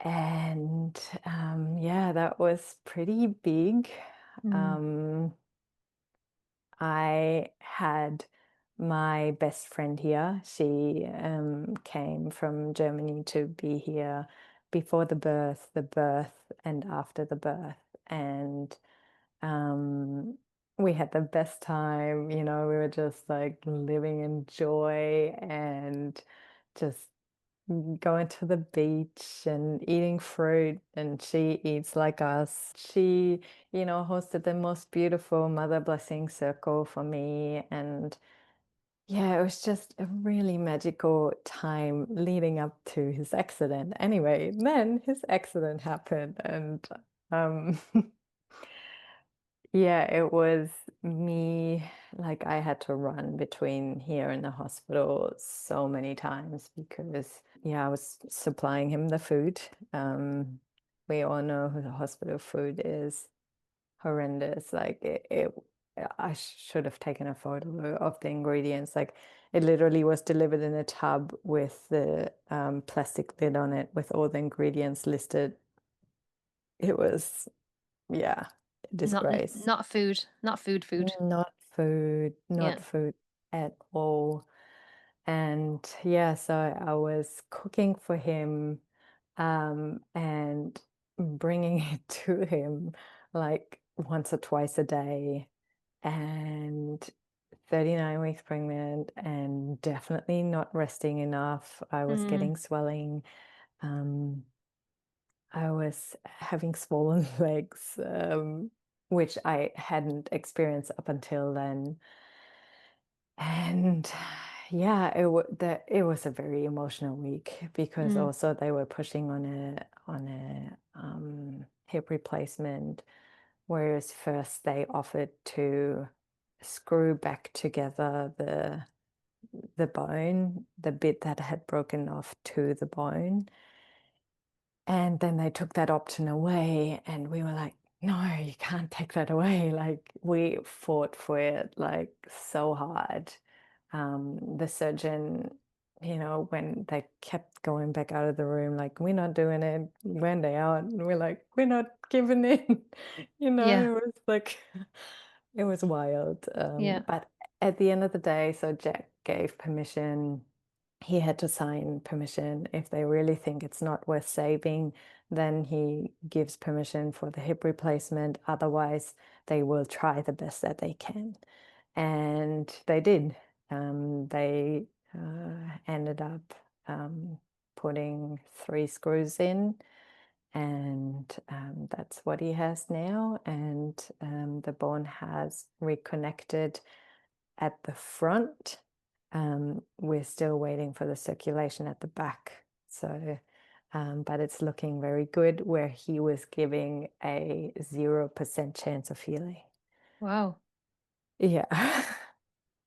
And yeah, that was pretty big.
Mm.
Um, I had my best friend here. She came from Germany to be here before the birth, and after the birth. And we had the best time. We were just like living in joy and just going to the beach and eating fruit, and she eats like us. She, hosted the most beautiful mother blessing circle for me, and Yeah, it was just a really magical time leading up to his accident. Anyway, then his accident happened, and um yeah, it was me, like I had to run between here and the hospital so many times because yeah, I was supplying him the food. We all know who the hospital food is horrendous. Like I should have taken a photo of the ingredients. Like it literally was delivered in a tub with the plastic lid on it with all the ingredients listed. It was, yeah, a disgrace.
Not food, not food.
Not food, not
Yeah.
food at all. And yeah, so I was cooking for him and bringing it to him like once or twice a day. And 39 weeks pregnant and definitely not resting enough. I was
Mm,
getting swelling. Um, I was having swollen legs, which I hadn't experienced up until then. And yeah, it was a very emotional week because
mm,
also they were pushing on a hip replacement, whereas first they offered to screw back together the bone, the bit that had broken off to the bone. And then they took that option away, and we were like, "No, you can't take that away." Like, we fought for it, like, so hard. The surgeon, when they kept going back out of the room, like, "We're not doing it." When they out, and we're like, "We're not giving in."
yeah,
It was like it was wild.
yeah.
But at the end of the day, so Jack gave permission. He had to sign permission. If they really think it's not worth saving, then he gives permission for the hip replacement. Otherwise, they will try the best that they can. And they did. They ended up putting 3 screws in, and that's what he has now. And the bone has reconnected at the front. We're still waiting for the circulation at the back. So, but it's looking very good where he was giving a 0% chance of healing.
Wow.
Yeah.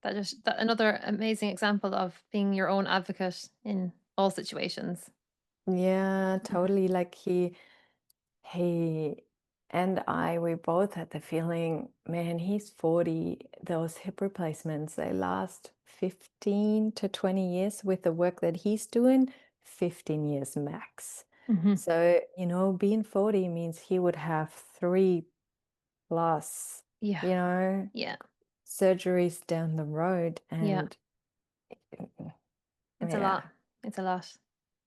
That another amazing example of being your own advocate in all situations.
Yeah,
Mhm,
totally. Like he and we both had the feeling, man, he's 40. Those hip replacements, they last 15 to 20 years with the work that he's doing, 15 years max.
mhm.
So, being 40 means he would have 3 plus,
Yeah,
you know,
yeah,
surgeries down the road.
yeah.
And
It's a
yeah,
lot. It's a lot.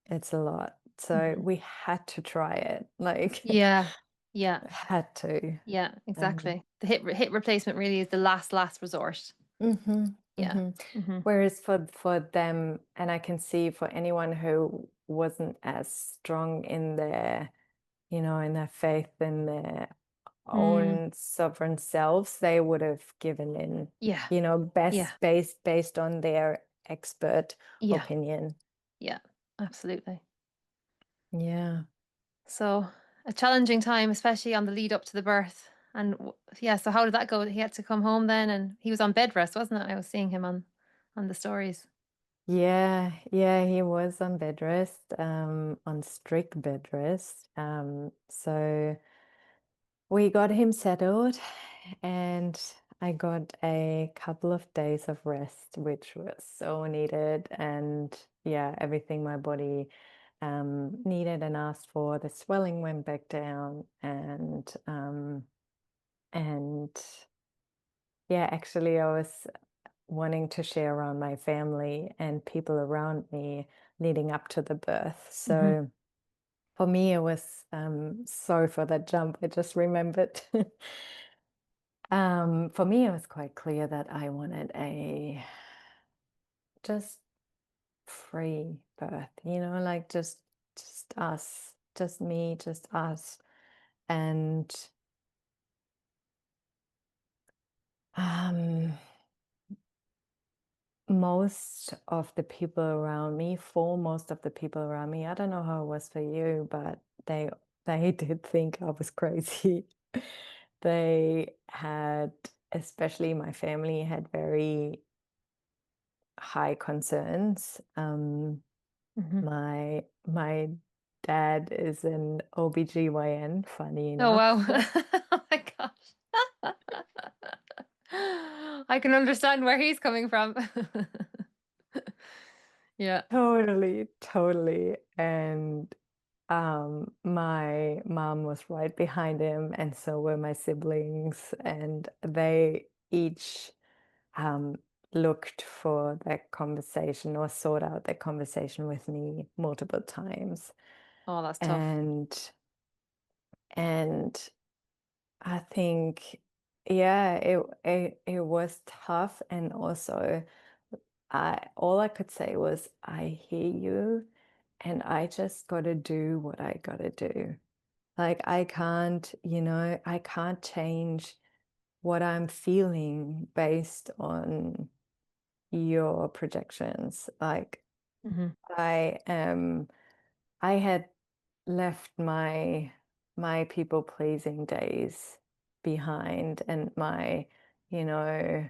it's a lot. So
Mhm.
we had to try it, like,
Yeah, yeah,
had to.
yeah,
Um,
exactly. The hip replacement really is the last resort.
mhm,
Yeah.
mhm.
Mhm.
Whereas for them, and I can see for anyone who wasn't as strong in their faith in their
Mm.
own sovereign selves, they would have given in,
Yeah, yeah,
based on their expert
yeah,
opinion.
yeah, absolutely.
Yeah.
So, a challenging time, especially on the lead up to the birth. And yeah, so how did that go? He had to come home then, and he was on bed rest, wasn't it? I was seeing him on the stories.
Yeah, yeah, he was on bed rest, on strict bed rest. So we got him settled, and I got a couple of days of rest, which was so needed. And yeah, everything my body needed and asked for. The swelling went back down, and yeah, actually, I was wanting to share around my family and people around me leading up to the birth.
Mhm.
So for me, it was sorry for that jump. I just remembered. For me, it was quite clear that I wanted a just free birth, like just us, just me, just us. And um most of the people around me, for most of the people around me, I don't know how it was for you, but they did think I was crazy. They had, especially my family, had very high concerns.
Mhm.
My dad is an OBGYN, funny
Oh,
enough.
wow. Oh my gosh. I can understand where he's coming from. Yeah.
Totally, totally. And my mom was right behind him, and so were my siblings, and they each um looked for that conversation or sought out that conversation with me multiple times.
Oh, that's tough.
And and I think, yeah, it was tough, and also I all I could say was, "I hear you, and I just gotta do what I gotta do." Like, I can't change what I'm feeling based on your projections. Like,
Mhm.
I am I had left my people-pleasing days behind, and my, you know,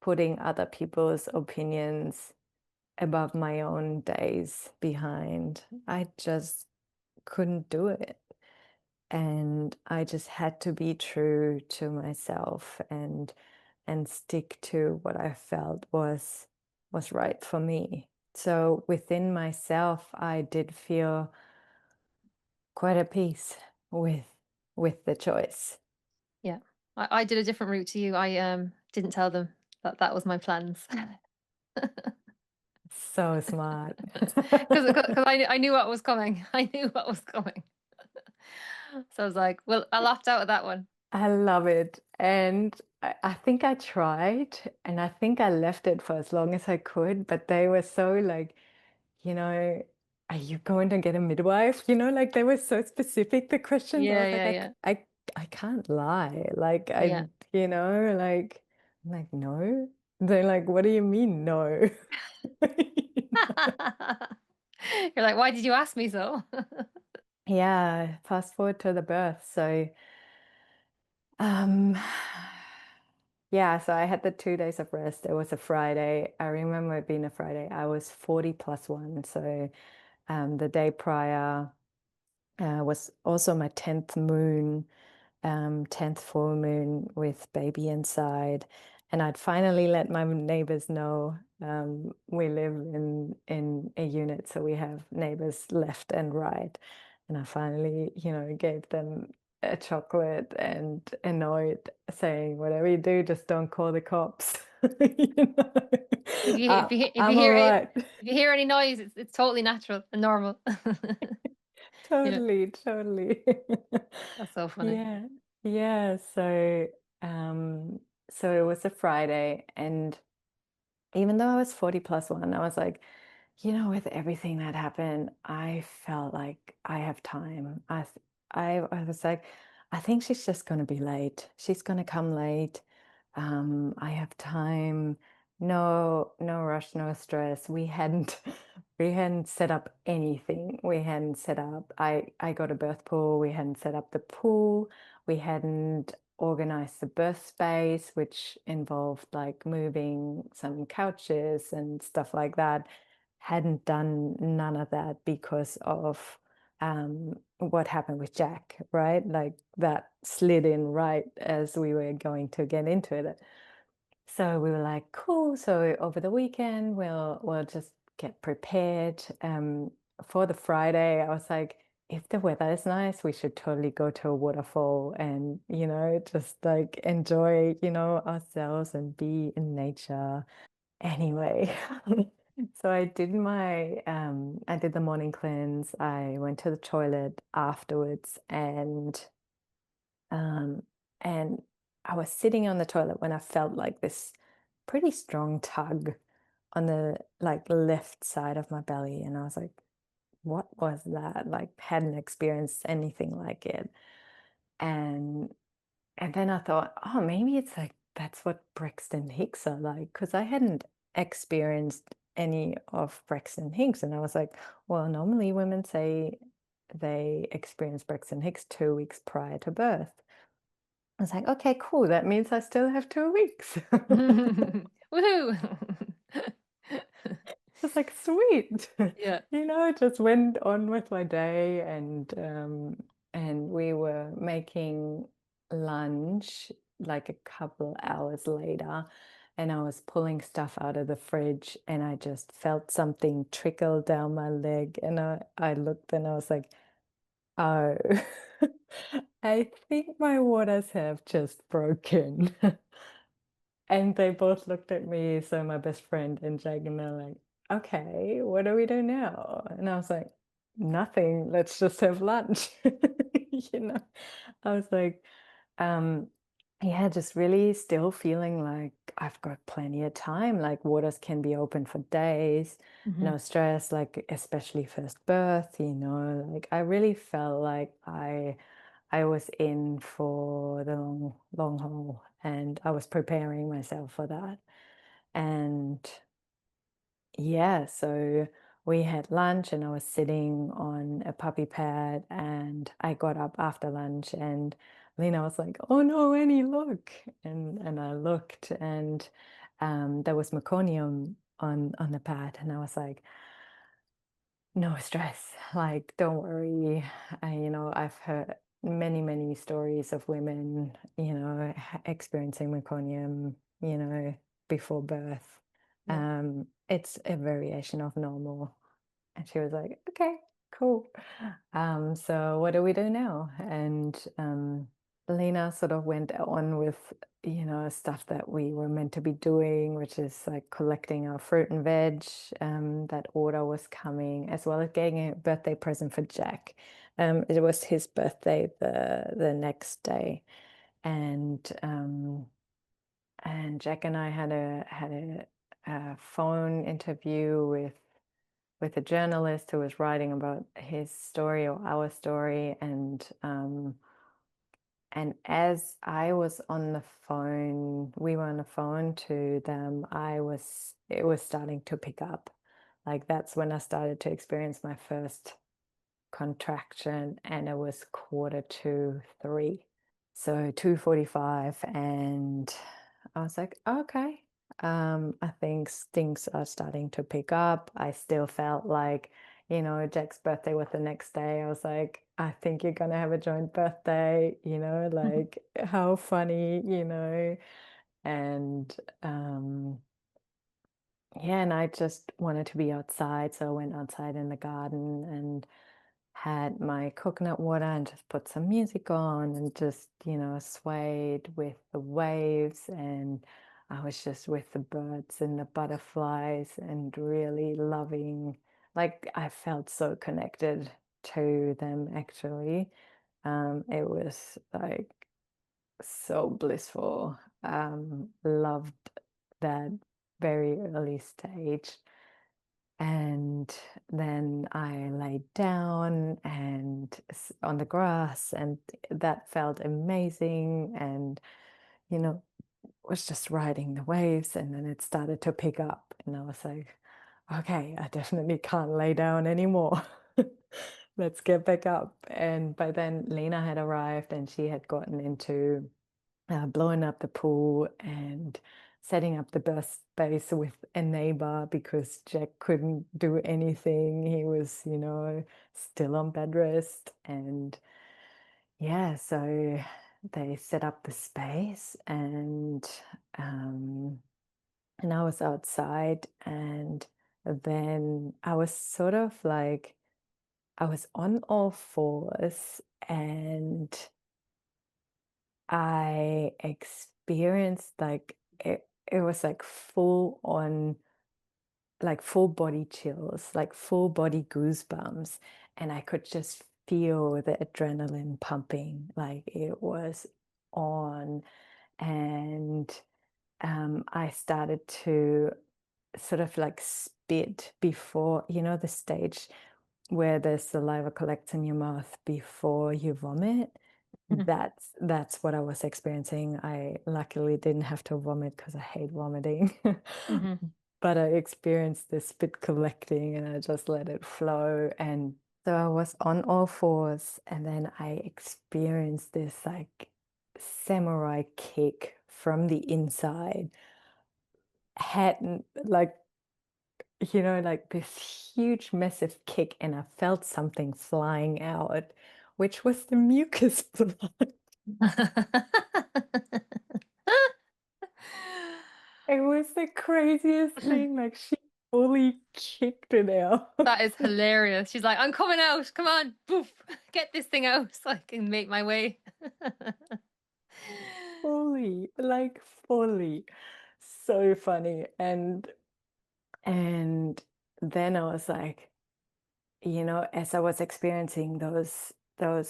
putting other people's opinions above my own days behind. I just couldn't do it. And I just had to be true to myself and stick to what I felt was right for me. So within myself, I did feel quite at peace with with the choice.
Yeah. I did a different route to you. I, didn't tell them that that was my plans.
So smart.
'Cause I knew what was coming. I knew what was coming. So I was like, "Well, I opted out of that one."
I love it. And I think I tried, and I think I left it for as long as I could, but they were so like, you know, are you going to get a midwife? Like they were so specific, the questions. I
Yeah,
was like,
yeah, yeah.
I can't lie. Like
Yeah.
I'm like, no. They're like, what do you mean, no?
You're like, "Why did you ask me so?"
Yeah, fast forward to the birth. So, um, yeah, so I had the 2 days of rest. It was a Friday. I remember it being a Friday. I was 40 plus one. So, the day prior, was also my 10th moon, 10th full moon with baby inside. And I'd finally let my neighbors know. We live in a unit, so we have neighbors left and right. And I finally, gave them a chocolate and a note saying, whatever you do, just don't call the cops. You know?
If you
I'm
hear
all
if
right.
you hear any noise, it's totally natural and normal. Yeah,
Totally, totally.
that's so funny.
Yeah. Yeah. Um, so it was a Friday, and even though I was 40 plus one, I was like, with everything that happened, I felt like I have time. I was like, I think she's just gonna be late. She's gonna come late. I have time. No, no rush, no stress. We hadn't set up anything. We hadn't set up, I got a birth pool. We hadn't set up the pool. We hadn't organized the birth space, which involved like moving some couches and stuff like that. Hadn't done none of that because of what happened with Jack, right? Like that slid in right as we were going to get into it. So we were like, cool. So over the weekend, we'll just get prepared. For the Friday, I was like, if the weather is nice, we should totally go to a waterfall and, just like enjoy, ourselves and be in nature. Anyway, so I did the morning cleanse. I went to the toilet afterwards, um, and I was sitting on the toilet when I felt like this pretty strong tug on the like left side of my belly. And I was like, what was that? Like, hadn't experienced anything like it. And and then I thought, oh, maybe it's like that's what Brixton Hicks are like, because I hadn't experienced any of Braxton Hicks. And I was like, well, normally women say they experience Braxton Hicks 2 weeks prior to birth. I was like, okay, cool. That means I still have 2 weeks.
Woohoo!
It's like, sweet.
Yeah.
Just went on with my day and we were making lunch like a couple hours later and I was pulling stuff out of the fridge and I just felt something trickle down my leg and I looked and I was like, oh, I think my waters have just broken. And they both looked at me, so my best friend and Jake, and they're like, "Okay, what do we do now?" And I was like, "Nothing. Let's just have lunch." You know, I was like, um, yeah, just really still feeling like I've got plenty of time. Like waters can be open for days,
Mhm.
no stress. Like especially first birth, like I really felt like I was in for the long haul, and I was preparing myself for that. And yeah, so we had lunch, and I was sitting on a puppy pad, and I got up after lunch, and Lena was like, "Oh no, Annie, look!" And I looked, and there was meconium on the pad, and I was like, no stress. Like, don't worry. I've heard many stories of women, experiencing meconium, before birth.
Yeah.
It's a variation of normal. And she was like, okay, cool. So what do we do now? And Lena sort of went on with, stuff that we were meant to be doing, which is like collecting our fruit and veg. That order was coming, as well as getting a birthday present for Jack. It was his birthday the next day. And Jack and I had a phone interview with a journalist who was writing about his story or our story, and as I was on the phone, we were on the phone to them, it was starting to pick up. Like that's when I started to experience my first contraction, and it was quarter to three. So 2:45, and I was like, "Okay, I think things are starting to pick up." I still felt like, Jack's birthday was the next day. I was like, "I think you're gonna have a joint birthday," like, how funny, And, yeah, and I just wanted to be outside, so I went outside in the garden and had my coconut water and just put some music on and just, swayed with the waves. And I was just with the birds and the butterflies and really loving, like, I felt so connected to them actually. It was like so blissful. Loved that very early stage. And then I laid down and on the grass, and that felt amazing. And, was just riding the waves, and then it started to pick up. And I was like, okay, I definitely can't lay down anymore. Let's get back up. And by then, Lena had arrived and she had gotten into blowing up the pool and setting up the birth space with a neighbor because Jack couldn't do anything. He was, still on bed rest. And yeah, so they set up the space, um, and I was outside, and then I was sort of like I was on all fours, and I experienced like it was like full on, like full body chills, like full body goosebumps. And I could just feel the adrenaline pumping, like it was on. And I started to sort of like spit before, the stage where the saliva collects in your mouth before you vomit. That's what I was experiencing. I luckily didn't have to vomit because I hate vomiting.
Mhm.
but I experienced the spit collecting and I just let it flow. And so I was on all fours, and then I experienced this like samurai kick from the inside. Had like, like this huge, massive kick, and I felt something flying out, which was the mucus blood. It was the craziest thing. Like she fully kicked it out.
That is hilarious. She's like, I'm coming out. Come on. Boof. Get this thing out so I can make my way.
Fully, like fully. So funny. And then I was like, as I was experiencing those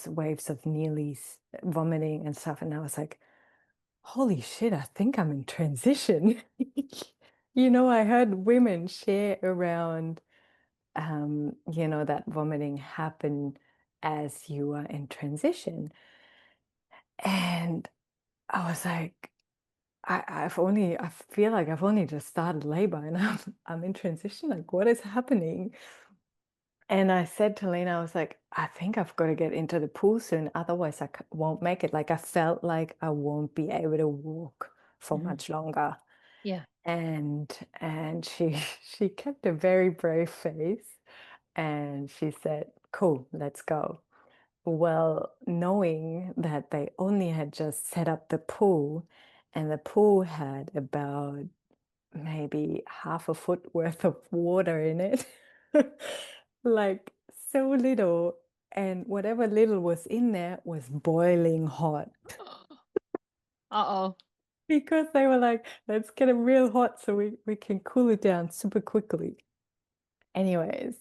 waves of nearly vomiting and stuff, and I was like, holy shit, I think I'm in transition. I heard women share around that vomiting happen as you are in transition. And I was like, I feel like I've only just started labor and I'm in transition. Like, what is happening? And I said to Lena, I was like, I think I've got to get into the pool soon. Otherwise, won't make it. Like, I felt like I won't be able to walk for
Mhm.
much longer.
Yeah.
And she she kept a very brave face and she said, cool, let's go. Well, knowing that they only had just set up the pool and the pool had about maybe half a foot worth of water in it, like so little, and whatever little was in there was boiling hot
Uh-oh.
because they were like, let's get it real hot so we can cool it down super quickly. Anyways,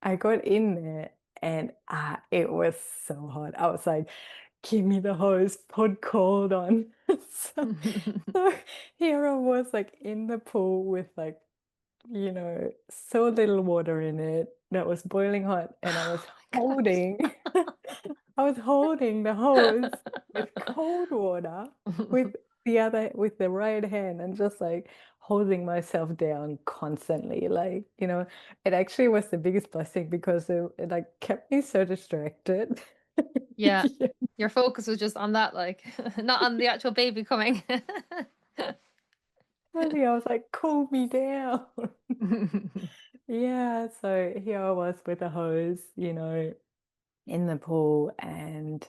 I got in there and it was so hot. I was like, give me the hose, put cold on. So, so here I was like in the pool with like, so little water in it that was boiling hot, and I was
Oh my
holding I was holding the hose with cold water
gosh.
with with the right hand and just like holding myself down constantly. Like, it actually was the biggest blessing because it like kept me so distracted.
Yeah.
Yeah,
Your focus was just on that, like, not on the actual baby coming.
really, I was like, cool me down. Yeah, so here I was with a hose, in the pool, and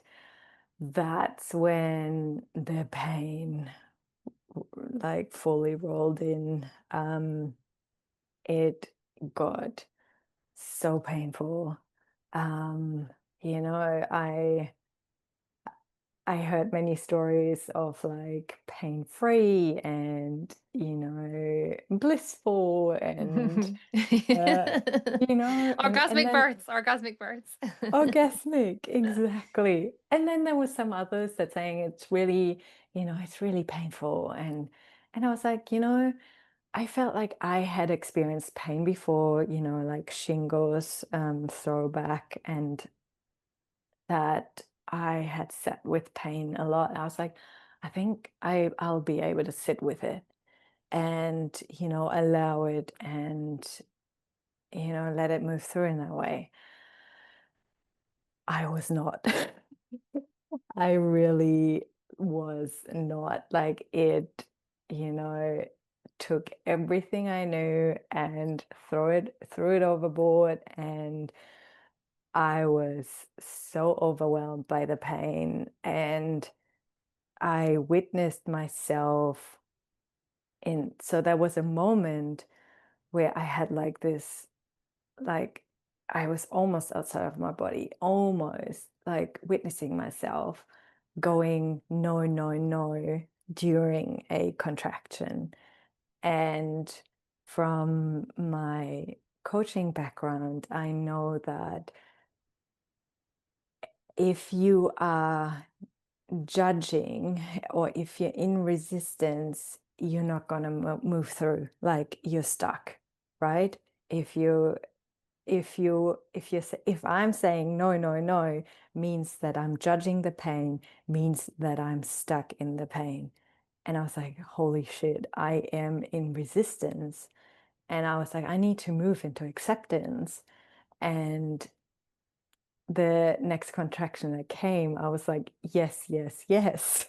that's when the pain like fully rolled in. It got so painful. Um, you know, I I heard many stories of like pain-free and, blissful and uh, and
Orgasmic
then
births, orgasmic births.
orgasmic, exactly. And then there was some others that saying it's really painful. And I was like, I felt like I had experienced pain before, like shingles, throwback, and that I had sat with pain a lot. I was like, I think I'll be able to sit with it and, allow it and, let it move through in that way. I was not. I really was not. Like it, you know, took everything I knew and threw it overboard, and I was so overwhelmed by the pain, and I witnessed myself in so there was a moment where I had like this, like I was almost outside of my body, almost like witnessing myself going no, no, no during a contraction. And from my coaching background, I know that if you are judging or if you're in resistance, you're not going to move through, like you're stuck, right? If you if I'm saying no, no, no, means that I'm judging the pain, means that I'm stuck in the pain. And I was like, holy shit, I am in resistance. And I was like, I need to move into acceptance. And the next contraction that came, I was like, yes, yes, yes.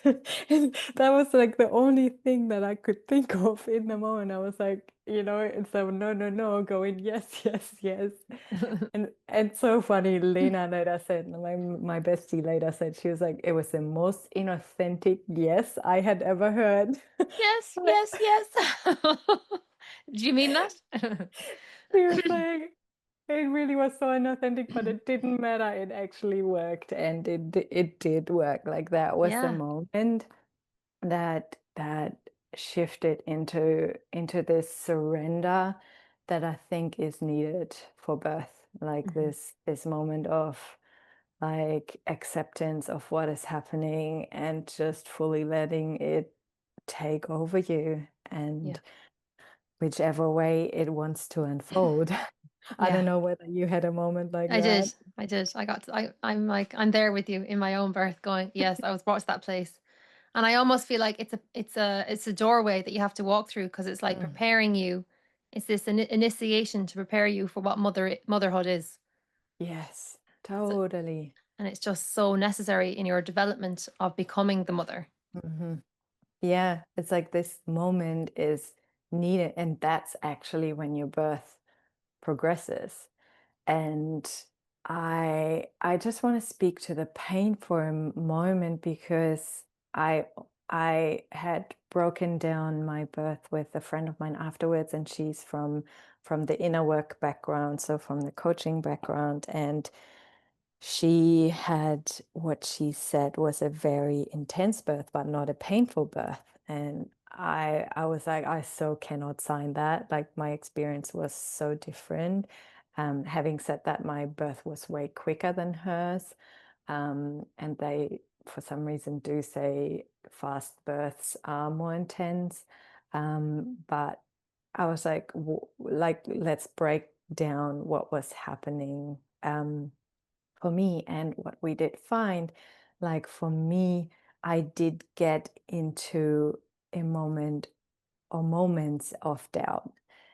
And that was like the only thing that I could think of in the moment. I was like, instead of no, no, no, going yes, yes, yes. And so funny, Lena later said, my bestie later said, she was like, it was the most inauthentic yes I had ever heard.
Yes,
Like,
yes, yes. Do you mean that?
she was like, it really was so inauthentic, but it didn't matter. It actually worked, and it did work. Like that was the
Yeah.
moment that shifted into this surrender that I think is needed for birth. Like
Mhm.
this moment of like acceptance of what is happening and just fully letting it take over you
Yeah.
and whichever way it wants to unfold. I
Yeah.
don't know whether you had a moment like
I did.
that.
I did. I'm like, I'm there with you in my own birth going, yes, I was brought to that place. And I almost feel like it's a doorway that you have to walk through because it's like
Mm,
preparing you. It's this initiation to prepare you for what motherhood is.
yes,
So,
totally.
and it's just so necessary in your development of becoming the mother.
Mhm. Yeah, it's like this moment is needed, and that's actually when your birth progresses. And I just want to speak to the pain for a moment because I I had broken down my birth with a friend of mine afterwards, and she's from the inner work background, so from the coaching background, and she had what she said was a very intense birth, but not a painful birth. And I was like, I so cannot sign that. Like my experience was so different. Having said that, my birth was way quicker than hers. And they, for some reason, do say fast births are more intense. But I was like, let's break down what was happening. For me, and what we did find, like for me, I did get into a moment or moments of doubt.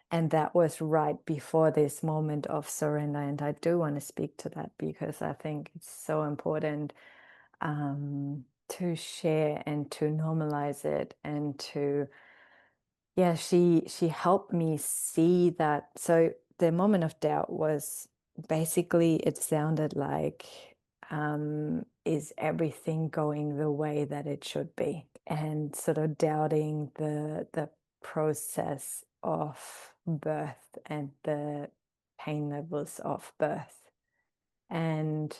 And that was right before this moment of surrender. And I do want to speak to that because I think it's so important to share and to normalize it and to yeah, she helped me see that. So the moment of doubt was basically it sounded like, is everything going the way that it should be? And sort of doubting the process of birth and the pain levels of birth. And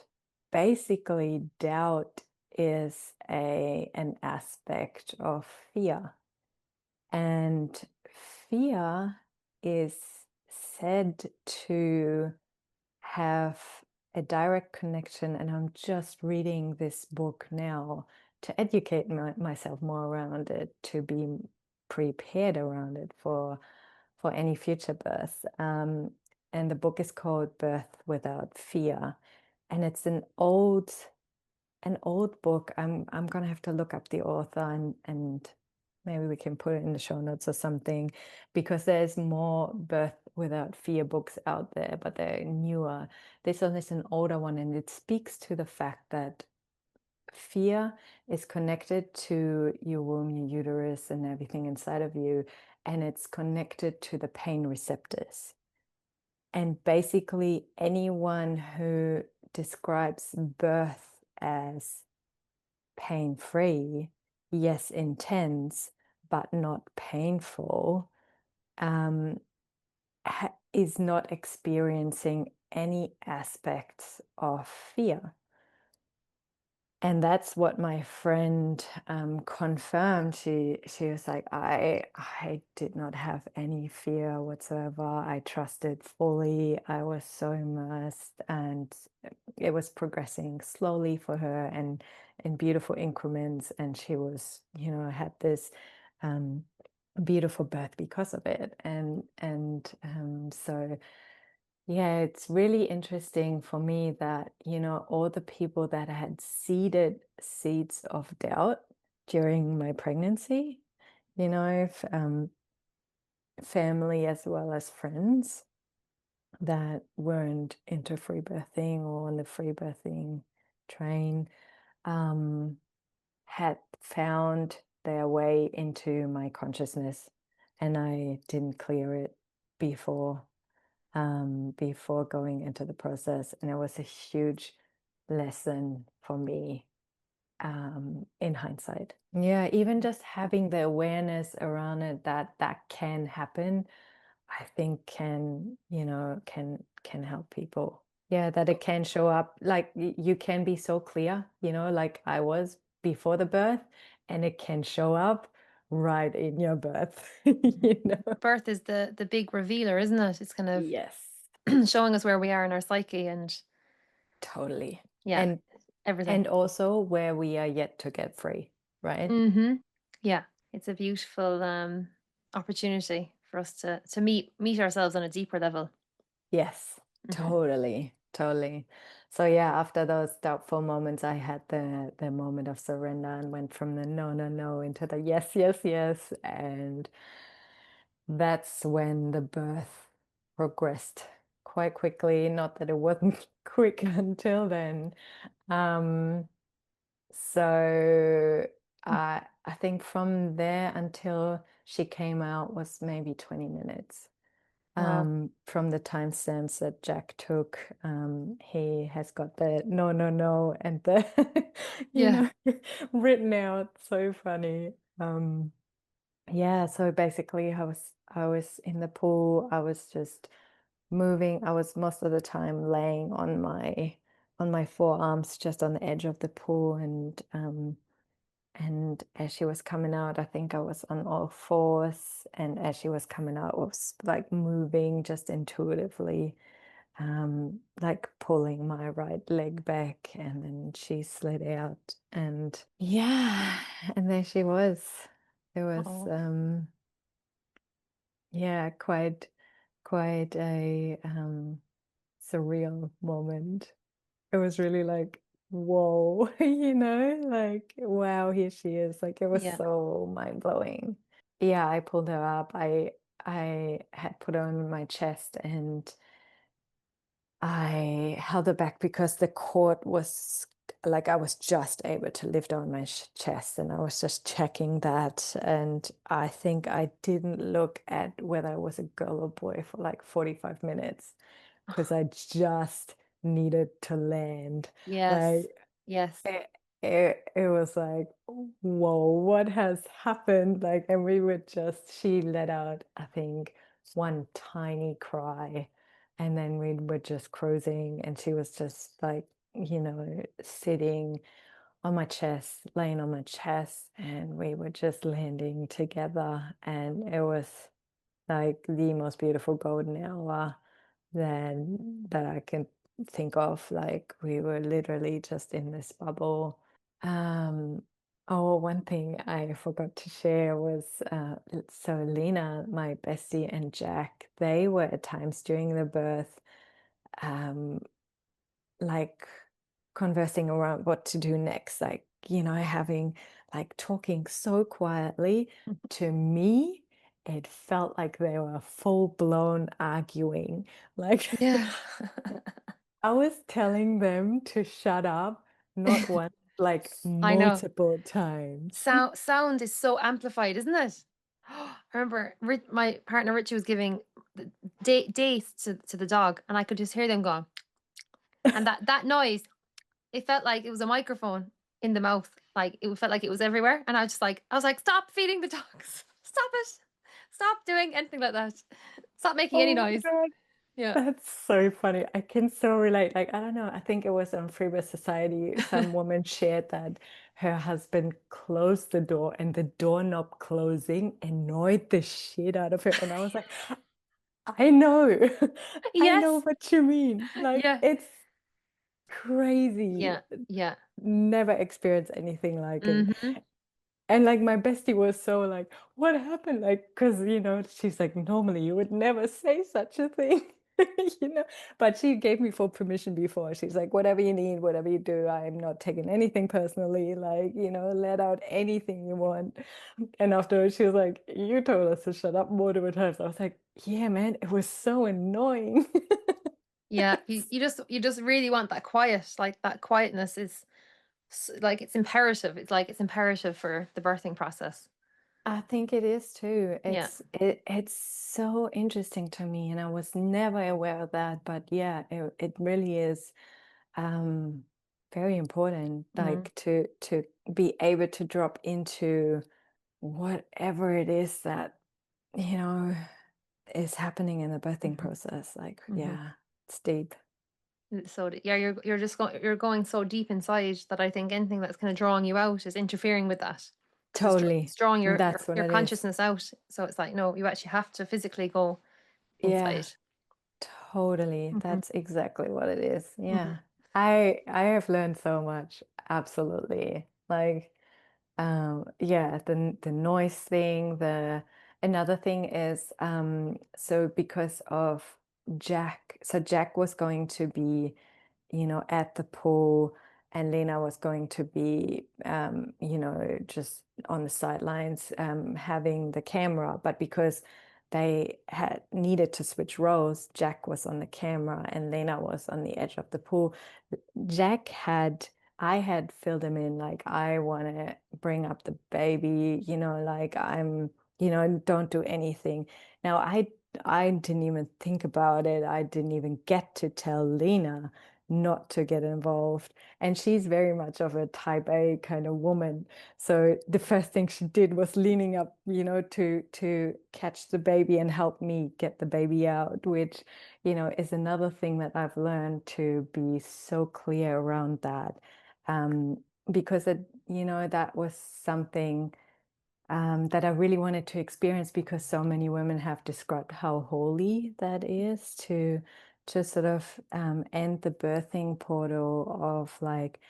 basically doubt is a an aspect of fear. And fear is said to have a direct connection. And I'm just reading this book now to educate myself more around it, to be prepared around it for any future birth. And the book is called Birth Without Fear. And it's an old book. I'm gonna have to look up the author and maybe we can put it in the show notes or something because there's more Birth Without Fear books out there, but they're newer. This one is an older one, and it speaks to the fact that fear is connected to your womb, your uterus, and everything inside of you, and it's connected to the pain receptors. And basically, anyone who describes birth as pain-free, yes, intense, but not painful, um, is not experiencing any aspects of fear. And that's what my friend confirmed. She was like, I did not have any fear whatsoever. I trusted fully. I was so immersed, and it was progressing slowly for her and in beautiful increments. And she was, had this um, beautiful birth because of it. And so yeah, it's really interesting for me that, all the people that had seeded seeds of doubt during my pregnancy, if family as well as friends that weren't into free birthing or on the free birthing train um, had found their way into my consciousness, and I didn't clear it before before going into the process, and it was a huge lesson for me in hindsight. Yeah, even just having the awareness around it that that can happen, I think can, can help people. Yeah, that it can show up like you can be so clear, like I was before the birth, and it can show up right in your birth,
Mhm.
you know.
Birth is the big revealer, isn't it? It's kind of
Yes,
showing us where we are in our psyche and
totally.
yeah,
And
everything.
and also where we are yet to get free, right?
Mhm. Yeah, it's a beautiful, opportunity for us to meet ourselves on a deeper level.
Yes,
Mhm.
totally, totally. So yeah, after those doubtful moments, I had the moment of surrender and went from the no, no, no into the yes, yes, yes. And that's when the birth progressed quite quickly. Not that it wasn't quick until then. Um, so I think from there until she came out was maybe 20 minutes.
Wow.
From the timestamps that Jack took, he has got the no, no, no, and the,
Yeah.
written out. So funny. Yeah, so basically I was in the pool. I was just moving. I was most of the time laying on my forearms just on the edge of the pool, and as she was coming out, I think I was on all fours. And as she was coming out, I was like moving just intuitively, like pulling my right leg back. And then she slid out. And yeah, and there she was. It was,
Oh,
yeah, quite a surreal moment. It was really like, whoa, like, wow, here she is. Like, it was
yeah.
so mind-blowing. Yeah, I pulled her up. I had put her on my chest, and I held her back because the cord was like I was just able to lift her on my chest, and I was just checking that. And I think I didn't look at whether it was a girl or boy for like 45 minutes because I just needed to land.
Yes.
Like,
Yes.
it was like, whoa, what has happened? Like, and we were just, she let out, I think, one tiny cry. And then we were just cruising, and she was just like, sitting on my chest, laying on my chest, and we were just landing together. And it was like the most beautiful golden hour that I can think of. Like, we were literally just in this bubble. Um, oh, one thing I forgot to share was so Lena, my bestie, and Jack, they were at times during the birth, um, like conversing around what to do next, like, having like talking so quietly. To me, it felt like they were full blown arguing. Like,
Yeah.
I was telling them to shut up, not once, like
I know.
multiple times.
Sound is so amplified, isn't it? I remember my partner Richie was giving the dates to the dog, and I could just hear them going, and that noise, it felt like it was a microphone in the mouth, like it felt like it was everywhere, and I was like, "Stop feeding the dogs! Stop it! Stop doing anything like that! Stop making any
Oh my
noise!"
God.
Yeah.
That's so funny. I can so relate. Like, I don't know. I think it was on Freebirth Society. Some woman shared that her husband closed the door, and the doorknob closing annoyed the shit out of her. And I was like, I know. I know
Yes.
what you mean. Like,
Yeah.
it's crazy.
Yeah. Yeah.
Never experienced anything like it.
Mhm.
And like my bestie was so like, what happened? Like, because she's like, normally you would never say such a thing. you know, but she gave me full permission before. She's like, whatever you need, whatever you do, I'm not taking anything personally. Like, let out anything you want. And afterwards, she was like, you told us to shut up multiple times. I was like, yeah, man, it was so annoying.
Yeah, you just really want that quiet, like, that quietness is like, it's imperative. It's like it's imperative for the birthing process.
I think it is too.
Yeah.
It's so interesting to me, and I was never aware of that. But yeah, it really is um, very important,
Mhm.
like to be able to drop into whatever it is that you know is happening in the birthing
Mhm.
process. Like,
Mhm.
yeah, it's deep.
Yeah, you're going so deep inside that I think anything that's kind of drawing you out is interfering with that. It's
Totally,
drawing your
that's what
your
it is.
consciousness out. So it's like, no, you actually have to physically go
Yeah.
inside.
Totally.
Mhm.
That's exactly what it is.
Mhm.
Yeah. I have learned so much. Absolutely. Like yeah, the noise thing, the another thing is so because of Jack, so Jack was going to be at the pool, and Lena was going to be, just on the sidelines, having the camera. But because they had needed to switch roles, Jack was on the camera and Lena was on the edge of the pool. Jack had, I had filled him in, like, I want to bring up the baby, like don't do anything. Now, I didn't even think about it. I didn't even get to tell Lena not to get involved. And she's very much of a type A kind of woman. So the first thing she did was leaning up, to catch the baby and help me get the baby out, which, is another thing that I've learned to be so clear around that. Because that was something that I really wanted to experience, because so many women have described how holy that is to sort of end the birthing portal of, like,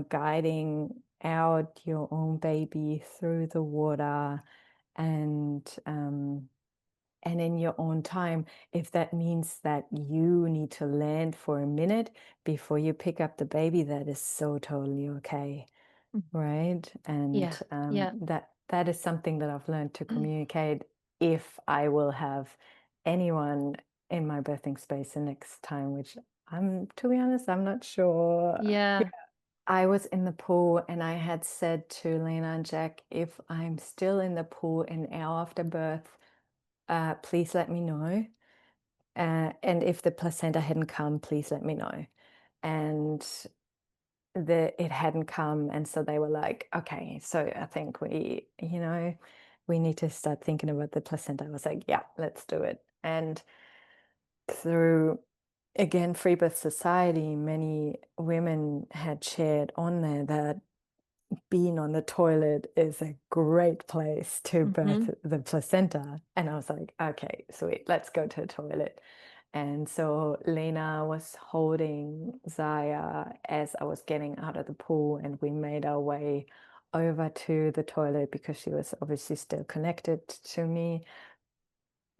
guiding out your own baby through the water, and in your own time, if that means that you need to land for a minute before you pick up the baby, that is so totally okay.
Mhm.
Right? And
Yeah. Yeah.
that is something that I've learned to communicate if I will have anyone in my birthing space the next time, which to be honest, I'm not sure. Yeah.
Yeah.
I was in the pool and I had said to Lena and Jack, if I'm still in the pool an hour after birth, please let me know. And if the placenta hadn't come, please let me know. And it hadn't come, and so they were like, okay, so I think we need to start thinking about the placenta. I was like, yeah, let's do it. And through, again, Free Birth Society, many women had shared on there that being on the toilet is a great place to birth
Mhm.
the placenta. And I was like, okay, sweet, let's go to the toilet. And so Lena was holding Zaya as I was getting out of the pool, and we made our way over to the toilet because she was obviously still connected to me.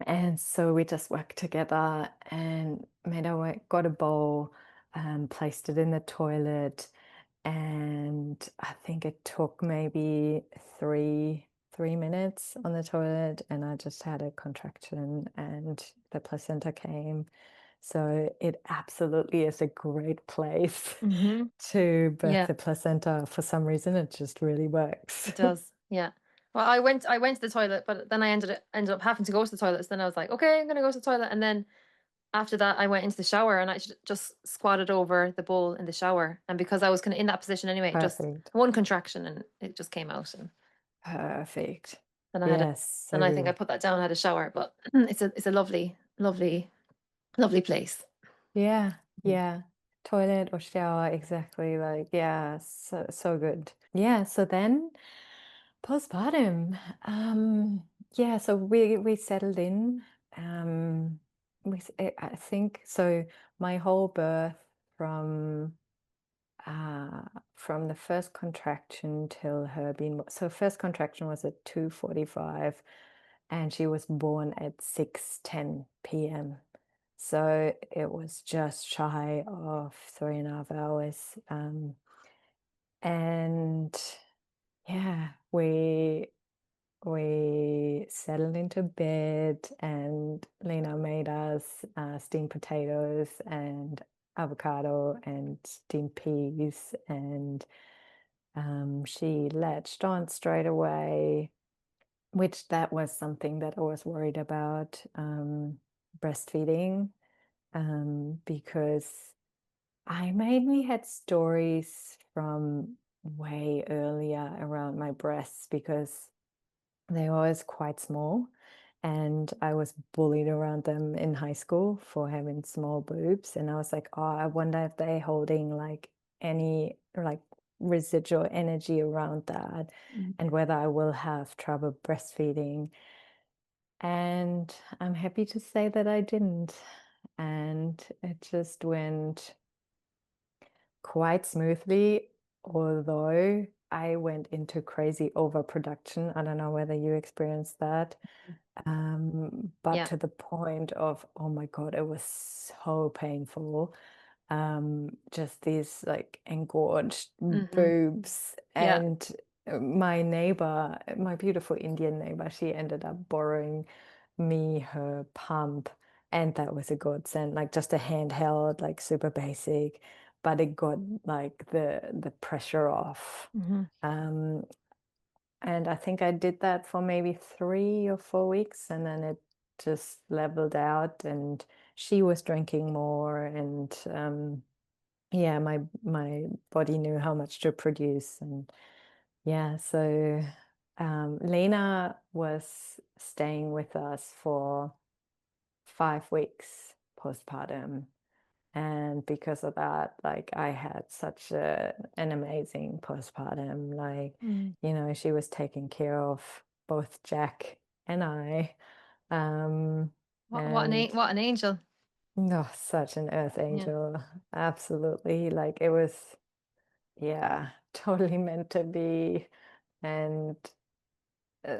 And so we just worked together and made our way, got a bowl, placed it in the toilet, and I think it took maybe three minutes on the toilet, and I just had a contraction and the placenta came. So it absolutely is a great place
Mhm.
to birth
Yeah.
the placenta. For some reason, it just really works.
It does. Yeah. Well, I went to the toilet, but then I ended up having to go to the toilet. So then I was like, okay, I'm gonna go to the toilet. And then after that, I went into the shower and I just squatted over the bowl in the shower. And because I was kind of in that position anyway, just
Perfect.
one contraction and it just came out. And
Perfect.
then I had a,
Yes,
then
so
I think I
good.
put that down, and had a shower. But it's a lovely, lovely, lovely place.
Yeah,
Mm.
yeah. Toilet or shower, exactly. Like, yeah, so good. Yeah, so then postpartum. Yeah, so we settled in. Um, I think so. My whole birth from uh from the first contraction till her being, so first contraction was at 2:45, and she was born at 6:10 p.m. So it was just shy of 3.5 hours. And yeah, we settled into bed, and Lena made us steamed potatoes and avocado and steamed peas, and she latched on straight away, which that was something that I was worried about, breastfeeding, because I mainly had stories from way earlier around my breasts because they were always quite small, and I was bullied around them in high school for having small boobs, and I was like, "Oh, I wonder if they're holding, like, any, like, residual energy around that,
Mhm.
and whether I will have trouble breastfeeding." And I'm happy to say that I didn't, and it just went quite smoothly, although I went into crazy overproduction. I don't know whether you experienced that. But
Yeah.
to the point of, oh my God, it was so painful. Just these like engorged
Mhm.
boobs.
Yeah.
And my neighbor, my beautiful Indian neighbor, she ended up borrowing me her pump. And that was a godsend, like just a handheld, like super basic, but it got like the pressure off.
Mhm.
Um, and I think I did that for maybe 3 or 4 weeks, and then it just leveled out, and she was drinking more, and, yeah, my body knew how much to produce, and yeah, so, Lena was staying with us for 5 weeks postpartum, and because of that, like, I had such an amazing postpartum. Like,
Mm.
she was taking care of both Jack and I. Um, and
What an angel.
no, such an earth
Yeah.
angel. Absolutely. Like, it was, yeah, totally meant to be. And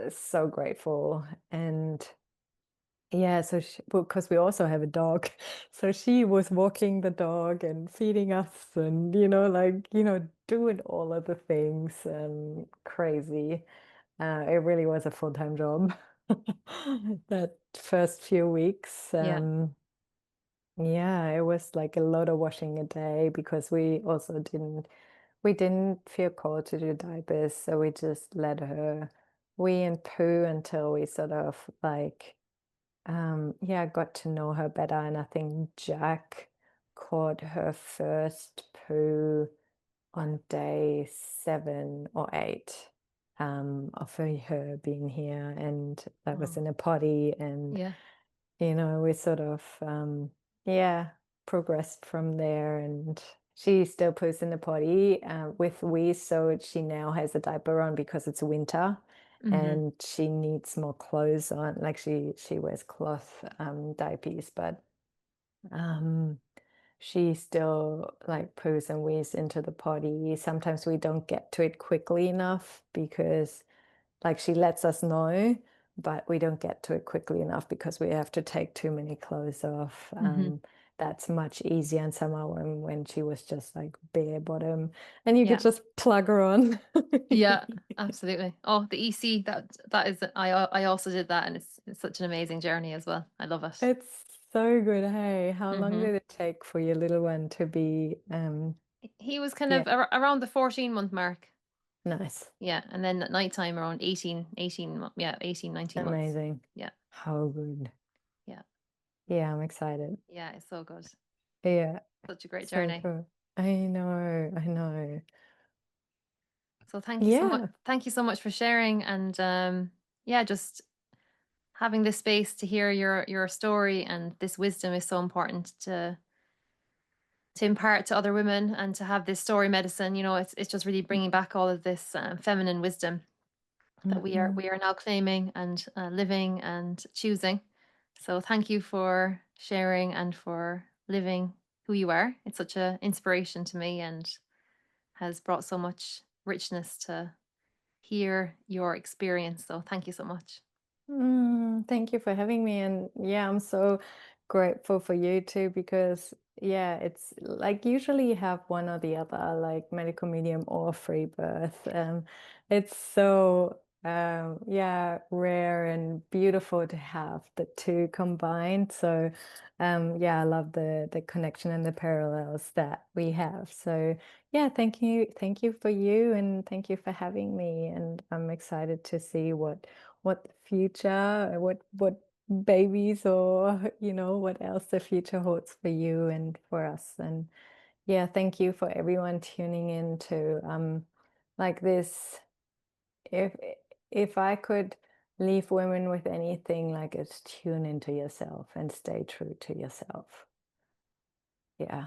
so grateful. And yeah, so because we also have a dog, so she was walking the dog and feeding us, and like doing all of the things. Crazy. It really was a full-time job. That first few weeks.
Yeah.
Yeah, it was like a lot of washing a day because we didn't feel called to do diapers, so we just let her wee and poo until we sort of like yeah, got to know her better, and I think Jack caught her first poo on day 7 or 8 of her being here, and that was
Oh.
in a potty, and
Yeah.
we sort of yeah, progressed from there, and she still poos in the potty with wee, so she now has a diaper on because it's winter
Mhm.
and she needs more clothes on. Like she wears cloth diapers, but um she still like poos and wees into the potty. Sometimes we don't get to it quickly enough because like she lets us know, but we don't get to it quickly enough because we have to take too many clothes off.
Mhm.
That's much easier in summer when she was just like bare bottom and you could
Yeah.
just plug her on.
Yeah, absolutely. Oh, the EC, that is I also did that, and it's such an amazing journey as well. I love it.
It's so good. Hey, how long
Mhm.
did it take for your little one to be
He was kind
yeah,
of around the 14-month mark.
nice.
Yeah, and then at nighttime around 18, 19 months.
Amazing.
Yeah.
How good.
Yeah.
Yeah, I'm excited.
Yeah, it's so good.
Yeah,
Such a great
so
journey.
good. I know, I know.
So thank you so much.
Yeah.
Thank you so much for sharing, and yeah, just having this space to hear your story, and this wisdom is so important to impart to other women, and to have this story medicine. It's just really bringing back all of this feminine wisdom that we are
Mhm.
we are now claiming and living and choosing. So thank you for sharing and for living who you are. It's such an inspiration to me, and has brought so much richness to hear your experience. So thank you so much.
Thank you for having me. And yeah, I'm so grateful for you too because yeah, it's like usually you have one or the other, like medical medium or free birth. It's so yeah, rare and beautiful to have the two combined. So yeah, I love the connection and the parallels that we have. So yeah, thank you for you and thank you for having me. And I'm excited to see what the future, what babies or what else the future holds for you and for us. And yeah, thank you for everyone tuning in to like this. If I could leave women with anything, like, it's tune into yourself and stay true to yourself. Yeah.